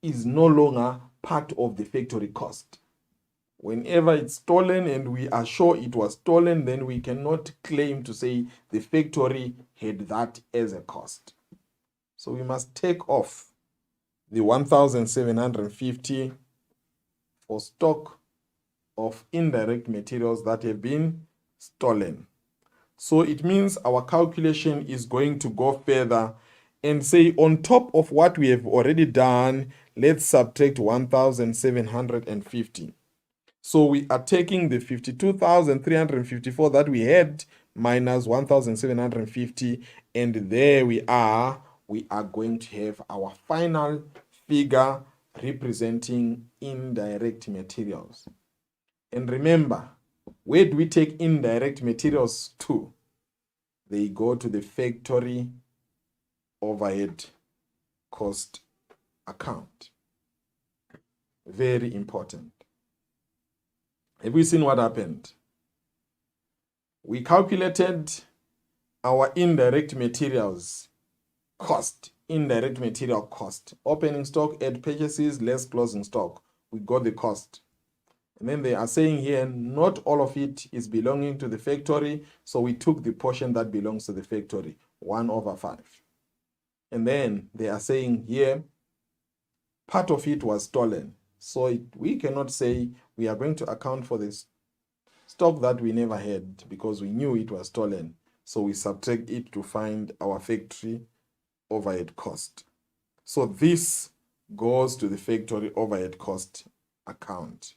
is no longer part of the factory cost. Whenever it's stolen and we are sure it was stolen, then we cannot claim to say the factory had that as a cost. So we must take off the 1,750 for stock of indirect materials that have been stolen. So it means our calculation is going to go further and say on top of what we have already done, let's subtract 1,750. So we are taking the 52,354 that we had minus 1,750, and there we are going to have our final figure representing indirect materials. And remember, where do we take indirect materials to? They go to the factory overhead cost account. Very important. Have we seen what happened? We calculated our indirect materials cost, indirect material cost. Opening stock, add purchases, less closing stock. We got the cost. And then they are saying here, not all of it is belonging to the factory, so we took the portion that belongs to the factory, 1/5. And then they are saying here, part of it was stolen. So we cannot say we are going to account for this stock that we never had because we knew it was stolen. So we subtract it to find our factory overhead cost. So this goes to the factory overhead cost account.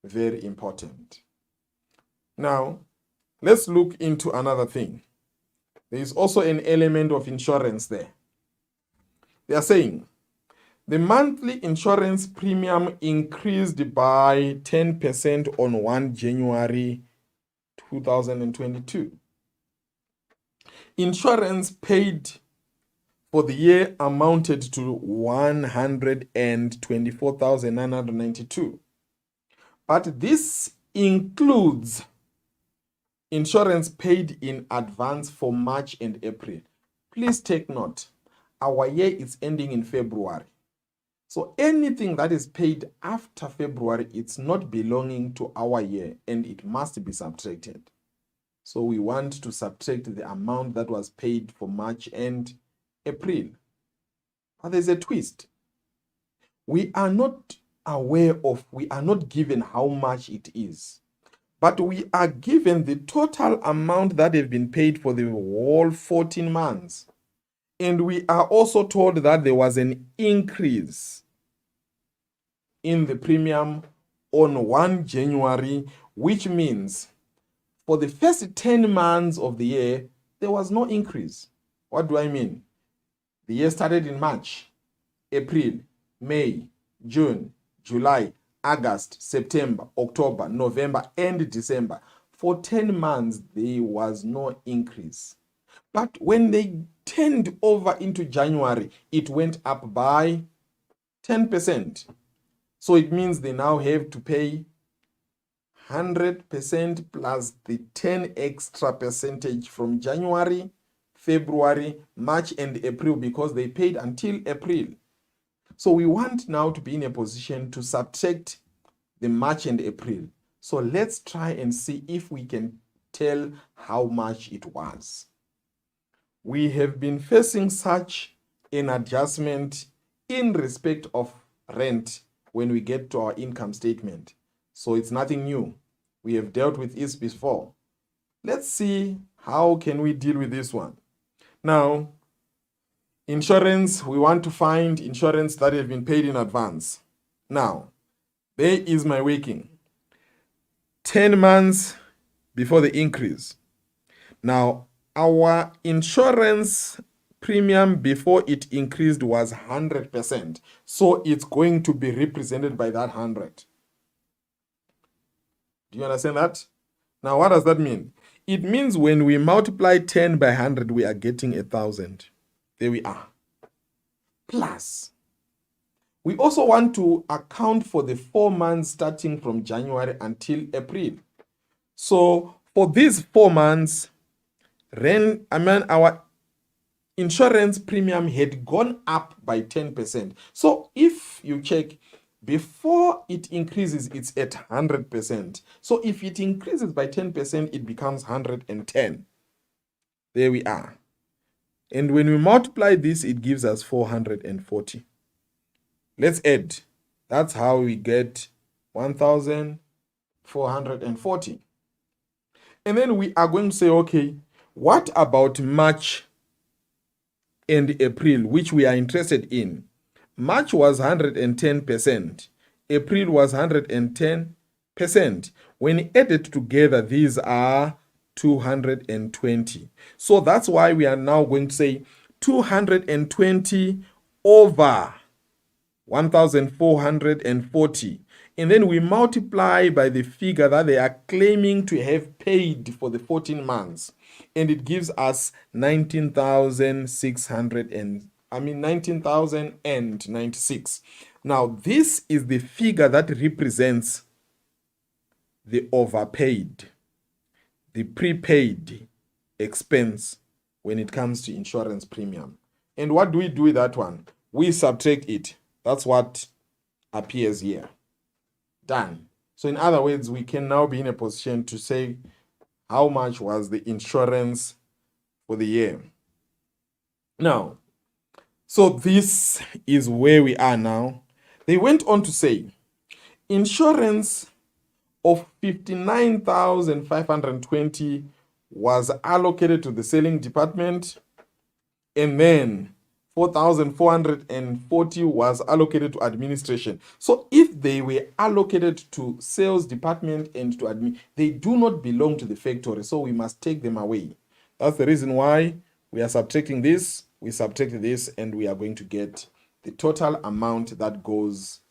Very important. Now, let's look into another thing. There is also an element of insurance there. They are saying the monthly insurance premium increased by 10% on 1 January 2022. Insurance paid for the year amounted to 124,992. But this includes insurance paid in advance for March and April. Please take note, our year is ending in February. So anything that is paid after February, it's not belonging to our year and it must be subtracted. So we want to subtract the amount that was paid for March and April. But there's a twist. We are not given how much it is, but we are given the total amount that have been paid for the whole 14 months. And we are also told that there was an increase in the premium on 1 January, which means for the first 10 months of the year, there was no increase. What do I mean? The year started in March, April, May, June, July, August, September, October, November, and December. For 10 months, there was no increase. But when they turned over into January, it went up by 10%. So it means they now have to pay 100% plus the 10 extra percentage from January, February, March, and April because they paid until April. So we want now to be in a position to subtract the March and April. So let's try and see if we can tell how much it was. We have been facing such an adjustment in respect of rent when we get to our income statement. So it's nothing new. We have dealt with this before. Let's see how can we deal with this one. Now, insurance, we want to find insurance that have been paid in advance. Now, there is my working. 10 months before the increase. Now, our insurance premium before it increased was 100%. So it's going to be represented by that 100. Do you understand that? Now, what does that mean? It means when we multiply 10 by 100, we are getting 1,000. There we are. Plus, we also want to account for the 4 months starting from January until April. So for these 4 months, our insurance premium had gone up by 10%. So if you check, before it increases, it's at 100%. So if it increases by 10%, it becomes 110. There we are. And when we multiply this, it gives us 440. Let's add. That's how we get 1,440. And then we are going to say, okay, what about March and April, which we are interested in? March was 110%. April was 110%. When added together, these are 220. So that's why we are now going to say 220 over 1,440. And then we multiply by the figure that they are claiming to have paid for the 14 months. And it gives us 19,096. Now, this is the figure that represents the overpaid, the prepaid expense when it comes to insurance premium. And what do we do with that one? We subtract it. That's what appears here. Done. So in other words, we can now be in a position to say how much was the insurance for the year. Now, so this is where we are now. They went on to say insurance of 59,520 was allocated to the selling department, and then 4,440 was allocated to administration. So if they were allocated to sales department and to admin, they do not belong to the factory, so we must take them away. That's the reason why we are subtracting this, we subtract this, and we are going to get the total amount that goes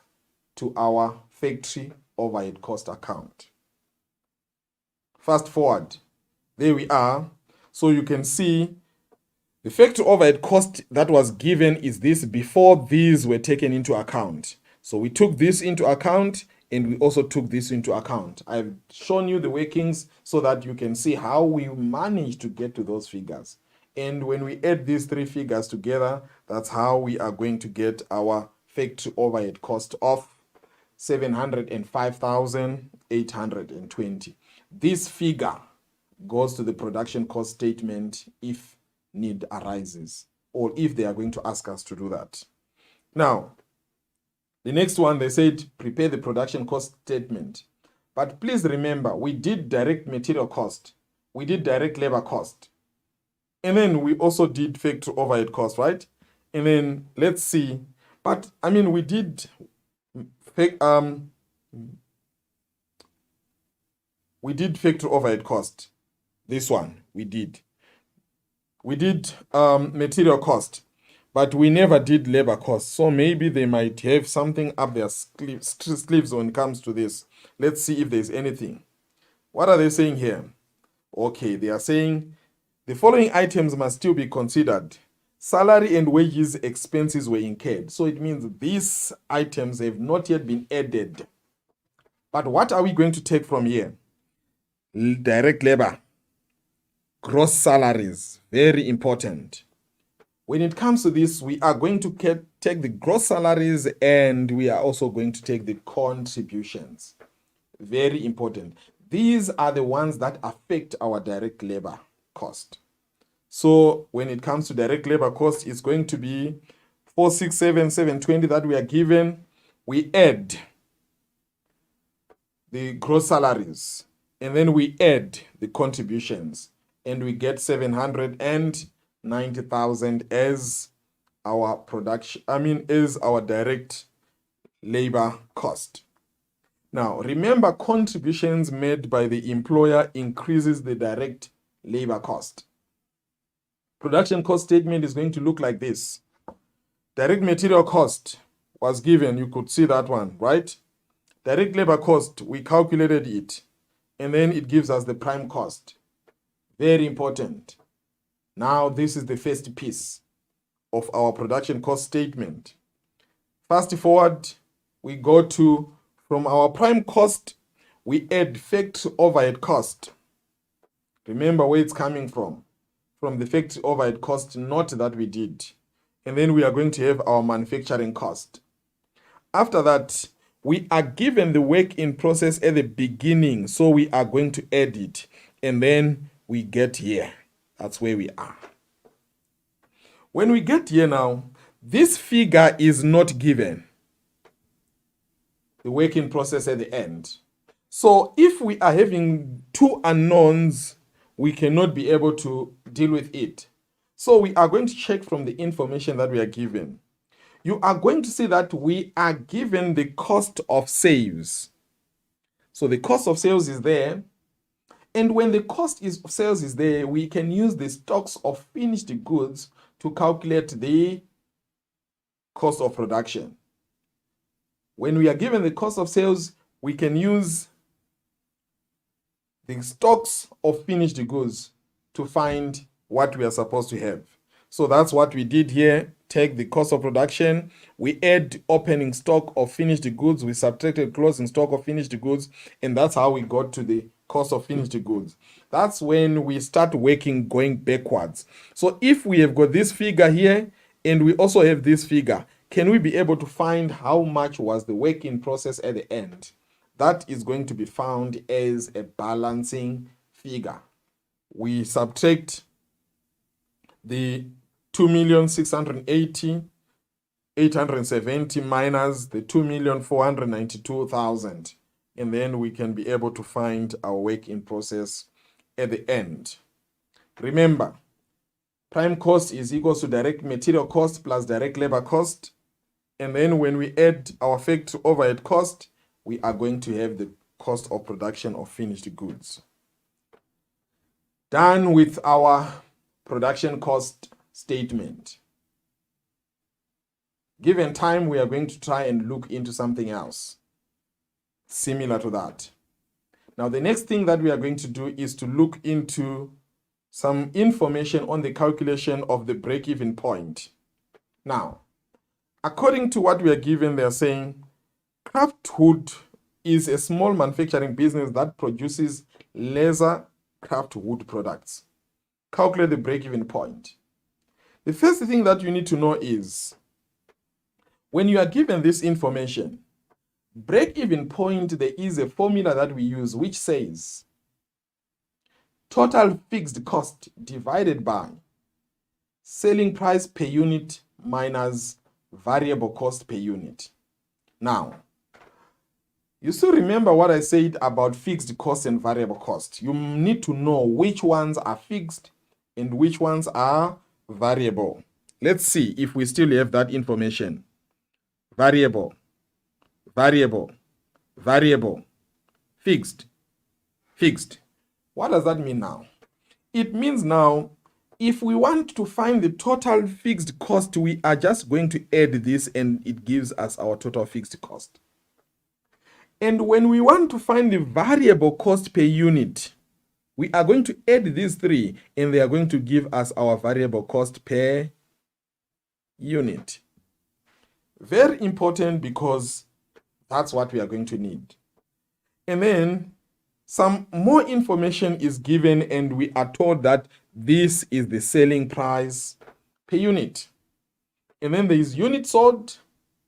to our factory overhead cost account. Fast forward, there we are. So you can see the factory overhead cost that was given is this before these were taken into account. So we took this into account and we also took this into account. I've shown you the workings so that you can see how we managed to get to those figures. And when we add these three figures together, that's how we are going to get our factory overhead cost of 705,820. This figure goes to the production cost statement if need arises, or if they are going to ask us to do that. Now, the next one, they said prepare the production cost statement. But please remember, we did direct material cost, we did direct labor cost, and then we also did factory overhead cost, right? And then let's see, but I mean, we did factory overhead cost. This one we did. We did material cost, but we never did labor cost. So maybe they might have something up their sleeves when it comes to this. Let's see if there's anything. What are they saying here? Okay, they are saying the following items must still be considered. Salary and wages expenses were incurred. So it means these items have not yet been added. But what are we going to take from here? Direct labor, gross salaries, very important. When it comes to this, we are going to take the gross salaries and we are also going to take the contributions. Very important. These are the ones that affect our direct labor cost. So when it comes to direct labor cost, it's going to be 467,720 that we are given. We add the gross salaries and then we add the contributions, and we get 790,000 as our production, as our direct labor cost. Now, remember, contributions made by the employer increases the direct labor cost. Production cost statement is going to look like this. Direct material cost was given, you could see that one, right? Direct labor cost, we calculated it, and then it gives us the prime cost. Very important. Now, this is the first piece of our production cost statement. Fast forward, we go to, from our prime cost, we add factory overhead cost. Remember where it's coming from from the factory overhead cost, not that we did. And then we are going to have our manufacturing cost. After that, we are given the work in process at the beginning, so we are going to add it. And then we get here. That's where we are. When we get here now, this figure is not given. The work in process at the end. So if we are having two unknowns, we cannot be able to deal with it. So we are going to check from the information that we are given. You are going to see that we are given the cost of sales. So the cost of sales is there. And when the cost of sales is there, we can use the stocks of finished goods to calculate the cost of production. When we are given the cost of sales, we can use the stocks of finished goods to find what we are supposed to have. So that's what we did here. Take the cost of production, we add opening stock of finished goods, we subtracted closing stock of finished goods, and that's how we got to the cost of finished goods. That's when we start working going backwards. So if we have got this figure here, and we also have this figure, can we be able to find how much was the work in process at the end? That is going to be found as a balancing figure. We subtract the 2,680,870 minus the 2,492,000, and then we can be able to find our work in process at the end. Remember, prime cost is equal to direct material cost plus direct labor cost, and then when we add our factory overhead cost, we are going to have the cost of production of finished goods. Done with our production cost statement. Given time, we are going to try and look into something else similar to that. Now, the next thing that we are going to do is to look into some information on the calculation of the break-even point. Now, according to what we are given, they are saying Craftwood is a small manufacturing business that produces laser craft wood products. Calculate the break-even point. The first thing that you need to know is, when you are given this information, break-even point, there is a formula that we use which says total fixed cost divided by selling price per unit minus variable cost per unit. Now, you still remember what I said about fixed cost and variable cost. You need to know which ones are fixed and which ones are variable. Let's see if we still have that information. Variable, variable, variable, fixed, fixed. What does that mean now? It means now, if we want to find the total fixed cost, we are just going to add this and it gives us our total fixed cost. And when we want to find the variable cost per unit, we are going to add these three and they are going to give us our variable cost per unit. Very important because that's what we are going to need. And then some more information is given and we are told that this is the selling price per unit. And then there is unit sold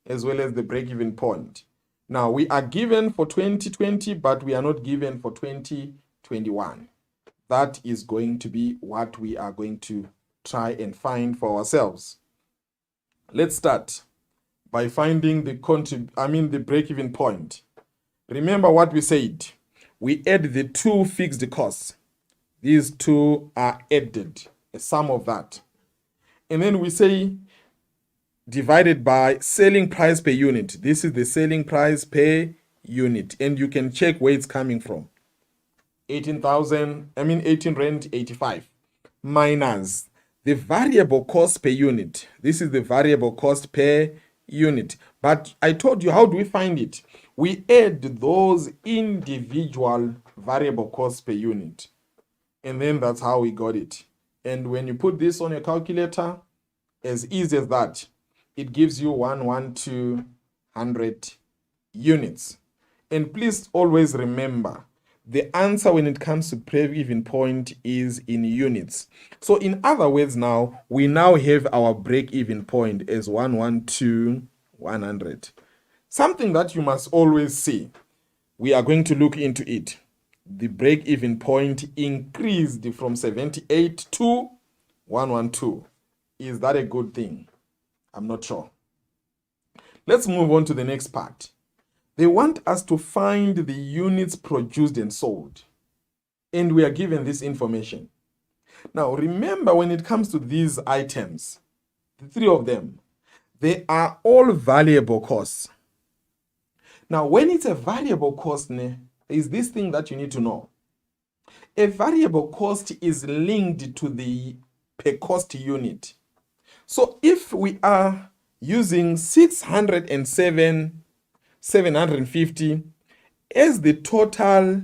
as well as the break-even point. Now we are given for 2020, but we are not given for 2021. That is going to be what we are going to try and find for ourselves. Let's start by finding the break-even point. Remember what we said. We add the two fixed costs. These two are added, a sum of that. And then we say divided by selling price per unit. This is the selling price per unit. And you can check where it's coming from. 18 Rand 85 minus the variable cost per unit. This is the variable cost per unit. But I told you, how do we find it? We add those individual variable costs per unit. And then that's how we got it. And when you put this on your calculator, as easy as that, it gives you 11200 units. And please always remember the answer when it comes to break-even point is in units. So in other words, now we now have our break-even point as 112, 100. Something that you must always see. We are going to look into it. The break-even point increased from 78 to 112. Is that a good thing? I'm not sure. Let's move on to the next part. They want us to find the units produced and sold. And we are given this information. Now, remember when it comes to these items, the three of them, they are all variable costs. Now, when it's a variable cost, is this thing that you need to know. A variable cost is linked to the per cost unit. So if we are using 750 as the total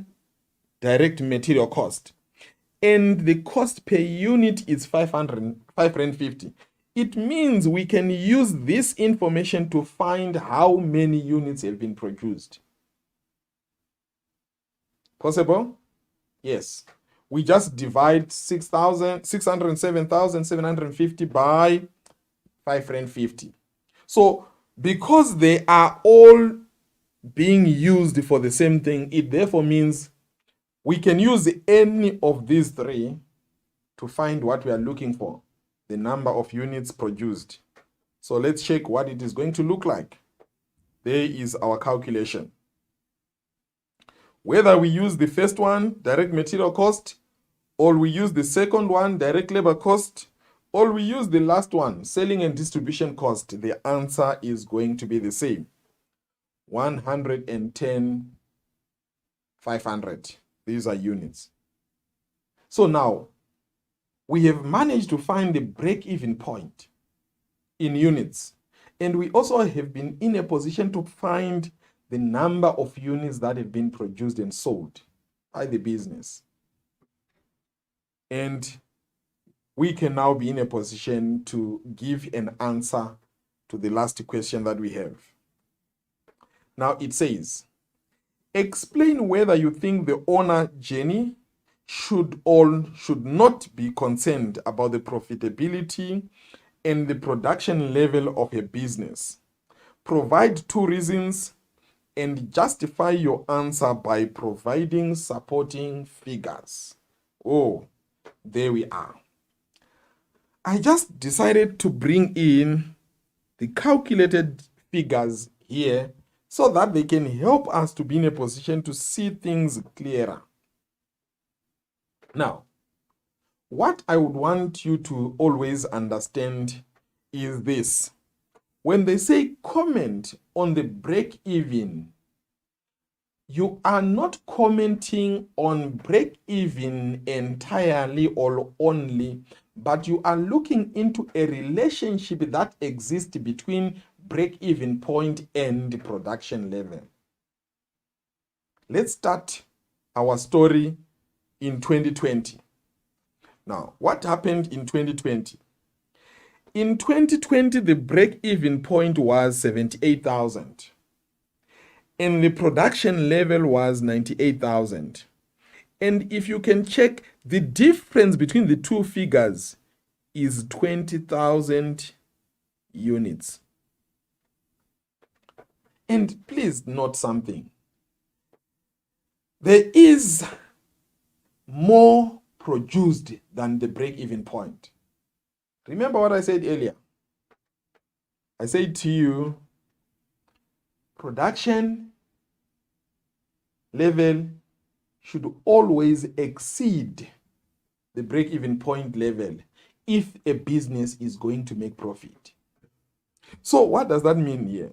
direct material cost, and the cost per unit is 550, it means we can use this information to find how many units have been produced. Possible? Yes. We just divide 607,750 by 550. So because they are all being used for the same thing, it therefore means we can use any of these three to find what we are looking for, the number of units produced. So let's check what it is going to look like. There is our calculation. Whether we use the first one, direct material cost, or we use the second one, direct labor cost, or we use the last one, selling and distribution cost, the answer is going to be the same. 110,500. These are units. So now, we have managed to find the break-even point in units. And we also have been in a position to find the number of units that have been produced and sold by the business. And we can now be in a position to give an answer to the last question that we have. Now it says, explain whether you think the owner, Jenny, should or should not be concerned about the profitability and the production level of a business. Provide 2 reasons and justify your answer by providing supporting figures. Oh, there we are. I just decided to bring in the calculated figures here so that they can help us to be in a position to see things clearer. Now, what I would want you to always understand is this. When they say comment on the break-even, you are not commenting on break-even entirely or only, but you are looking into a relationship that exists between break-even point and production level. Let's start our story in 2020. Now, what happened in 2020? In 2020, the break-even point was 78,000. And the production level was 98,000. And if you can check, the difference between the two figures is 20,000 units. And please note something. There is more produced than the break-even point. Remember what I said earlier. I said to you, production level should always exceed the break-even point level if a business is going to make profit. So what does that mean here?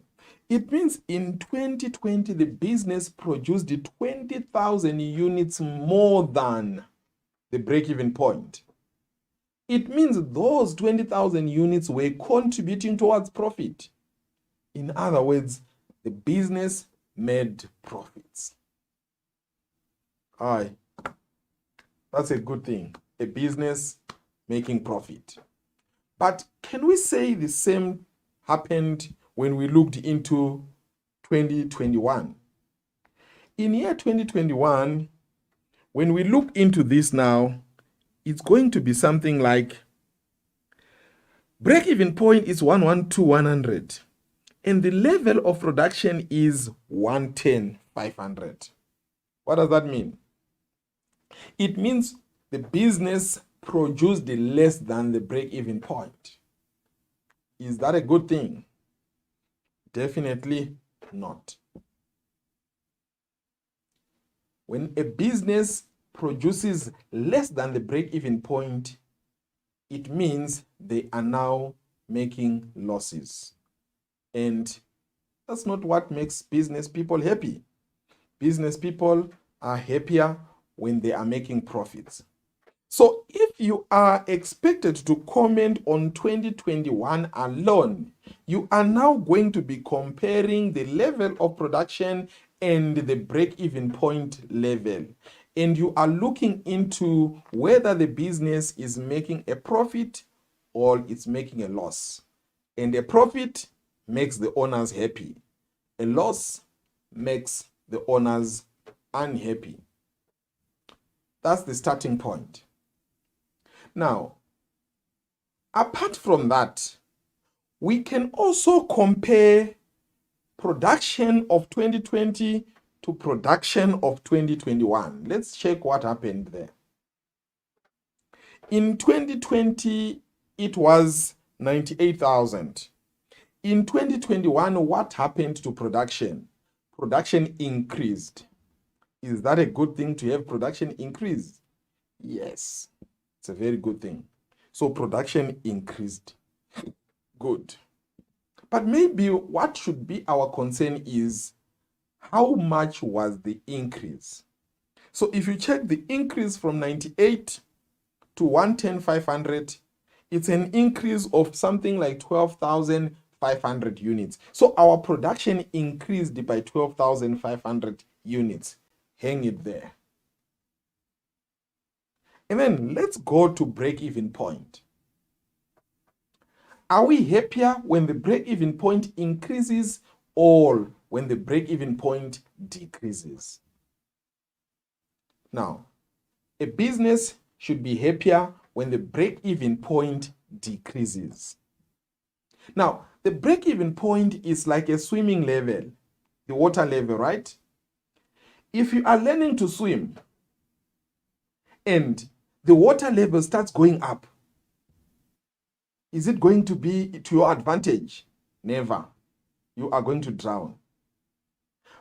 It means in 2020, the business produced 20,000 units more than the break-even point. It means those 20,000 units were contributing towards profit. In other words, the business made profits. Aye, that's a good thing, a business making profit. But can we say the same happened when we looked into 2021? In year 2021, when we look into this now, it's going to be something like break-even point is 112,100 and the level of production is 110,500. What does that mean? It means the business produced less than the break-even point. Is that a good thing? Definitely not. When a business produces less than the break-even point, it means they are now making losses. And that's not what makes business people happy. Business people are happier when they are making profits. So if you are expected to comment on 2021 alone, you are now going to be comparing the level of production and the break-even point level. And you are looking into whether the business is making a profit or it's making a loss. And a profit makes the owners happy. A loss makes the owners unhappy. That's the starting point. Now, apart from that, we can also compare production of 2020 to production of 2021. Let's check what happened there. In 2020, it was 98,000. In 2021, what happened to production? Production increased. Is that a good thing to have production increase? Yes, it's a very good thing. So production increased. Good. But maybe what should be our concern is how much was the increase? So if you check the increase from 98 to 110,500, it's an increase of something like 12,500 units. So our production increased by 12,500 units. Hang it there. And then let's go to break-even point. Are we happier when the break-even point increases or when the break-even point decreases? Now, a business should be happier when the break-even point decreases. Now, the break-even point is like a swimming level, the water level, right? If you are learning to swim and the water level starts going up, is it going to be to your advantage? Never. You are going to drown.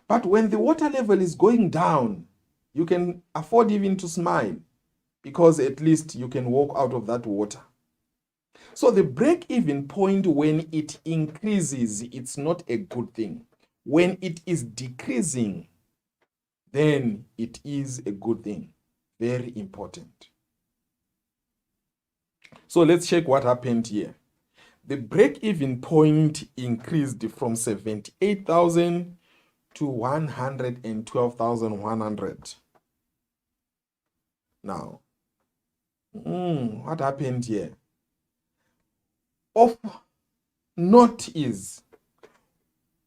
But when the water level is going down, you can afford even to smile because at least you can walk out of that water. So the break-even point, when it increases, it's not a good thing. When it is decreasing, then it is a good thing. Very important. So let's check what happened here. The break-even point increased from 78,000 to 112,100. Now, what happened here? Of note is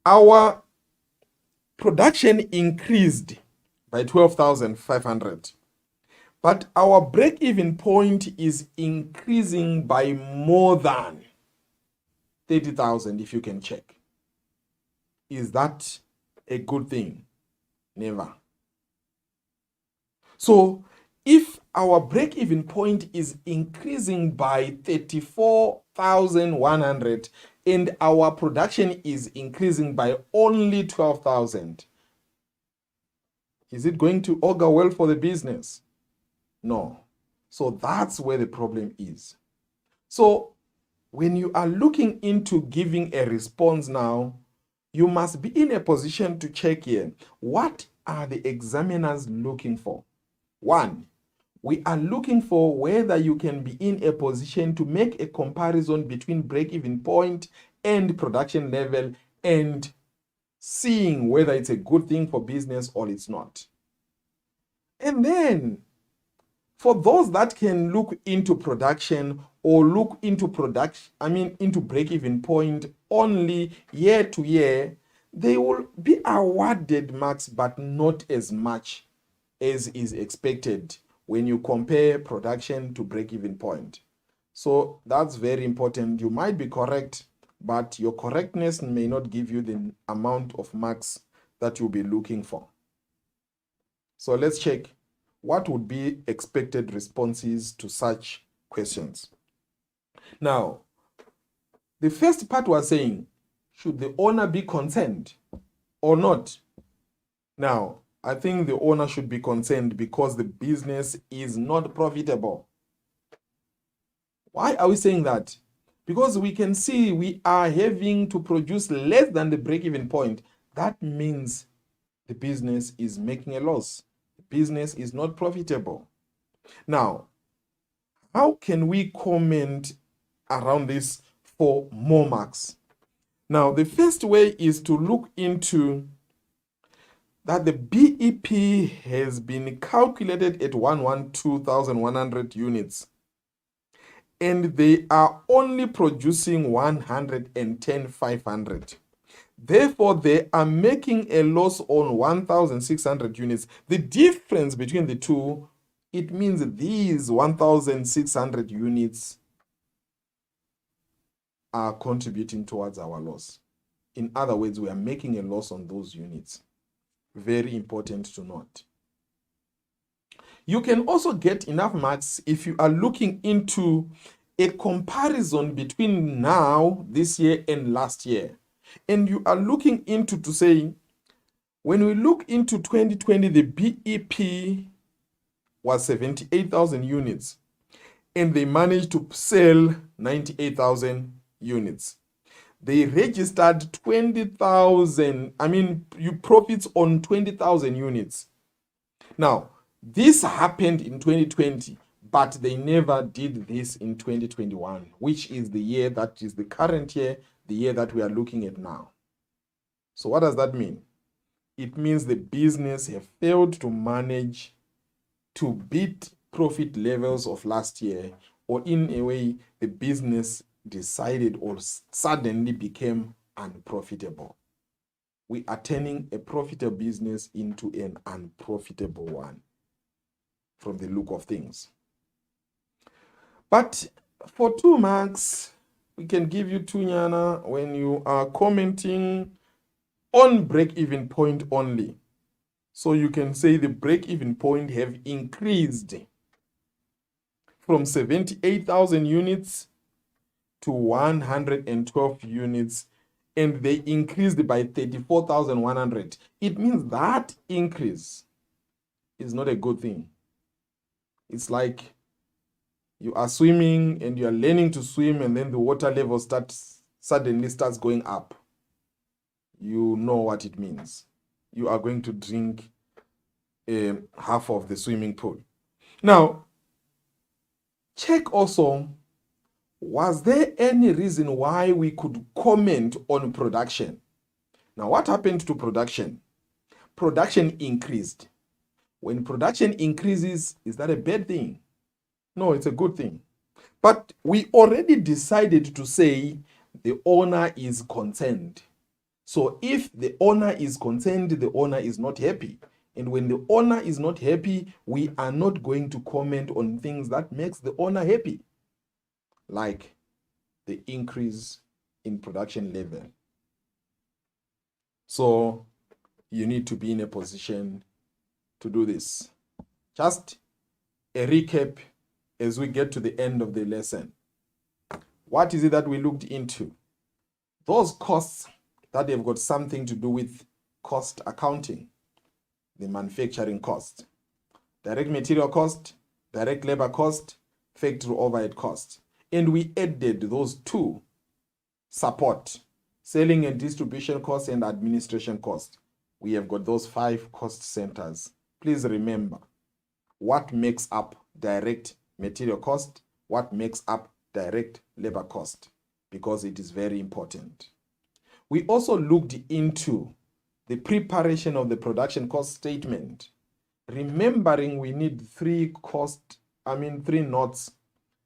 our production increased by 12,500. But our break-even point is increasing by more than 30,000, if you can check. Is that a good thing? Never. So if our break-even point is increasing by 34,100 and our production is increasing by only 12,000, is it going to augur well for the business? No. So that's where the problem is. So when you are looking into giving a response now, you must be in a position to check here. What are the examiners looking for? One, we are looking for whether you can be in a position to make a comparison between break-even point and production level and seeing whether it's a good thing for business or it's not. And then for those that can look into production or look into into break-even point only year to year, they will be awarded marks, but not as much as is expected when you compare production to break-even point. So that's very important. You might be correct, but your correctness may not give you the amount of marks that you'll be looking for. So let's check what would be expected responses to such questions. Now, the first part was saying, should the owner be concerned or not? Now, I think the owner should be concerned because the business is not profitable. Why are we saying that? Because we can see we are having to produce less than the break-even point. That means the business is making a loss. The business is not profitable. Now, how can we comment around this for more marks? Now, the first way is to look into that the BEP has been calculated at 112,100 units. And they are only producing 110,500. Therefore, they are making a loss on 1,600 units. The difference between the two, it means these 1,600 units are contributing towards our loss. In other words, we are making a loss on those units. Very important to note. You can also get enough marks if you are looking into a comparison between now, this year, and last year. And you are looking into to say, when we look into 2020, the BEP was 78,000 units, and they managed to sell 98,000 units. They registered 20,000, you profits on 20,000 units. Now, this happened in 2020, but they never did this in 2021, which is the year that is the current year, the year that we are looking at now. So what does that mean? It means the business have failed to manage to beat profit levels of last year, or in a way, the business decided or suddenly became unprofitable. We are turning a profitable business into an unprofitable one from the look of things. But for 2 marks, we can give you 2 nyana when you are commenting on break-even point only. So you can say the break-even point have increased from 78,000 units to 112 units, and they increased by 34,100. It means that increase is not a good thing. It's like you are swimming and you are learning to swim, and then the water level suddenly starts going up. You know what it means. You are going to drink half of the swimming pool. Now, check also, was there any reason why we could comment on production? Now, what happened to production? Production increased. When production increases, is that a bad thing? No, it's a good thing. But we already decided to say the owner is concerned. So if the owner is concerned, the owner is not happy. And when the owner is not happy, we are not going to comment on things that makes the owner happy, like the increase in production level. So you need to be in a position to do this. Just a recap as we get to the end of the lesson. What is it that we looked into? Those costs that have got something to do with cost accounting, the manufacturing cost, direct material cost, direct labor cost, factory overhead cost. And we added those 2 support, selling and distribution costs and administration cost. We have got those 5 cost centers. Please remember what makes up direct material cost, what makes up direct labor cost, because it is very important. We also looked into the preparation of the production cost statement, remembering we need 3 notes: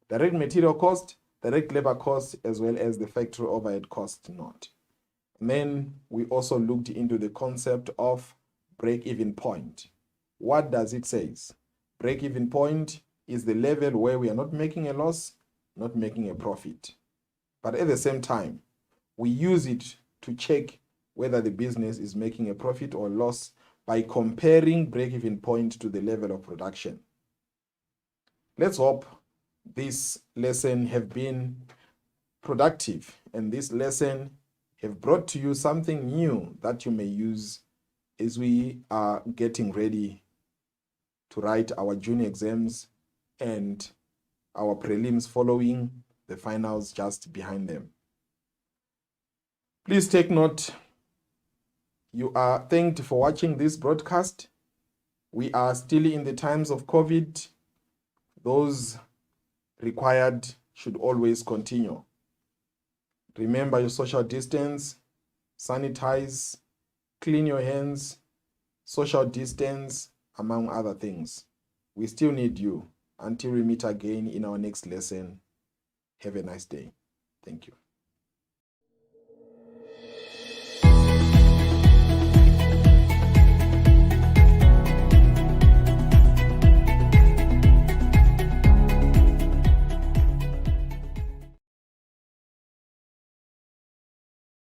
direct material cost, direct labor cost, as well as the factory overhead cost note. And then we also looked into the concept of break-even point. What does it say? Break-even point is the level where we are not making a loss, not making a profit. But at the same time, we use it to check whether the business is making a profit or loss by comparing break-even point to the level of production. Let's hope this lesson have been productive and this lesson have brought to you something new that you may use as we are getting ready to write our junior exams and our prelims following, the finals just behind them. Please take note, you are thanked for watching this broadcast. We are still in the times of COVID. Those required should always continue. Remember your social distance, sanitize, clean your hands, social distance, among other things. We still need you. Until we meet again in our next lesson, have a nice day. Thank you.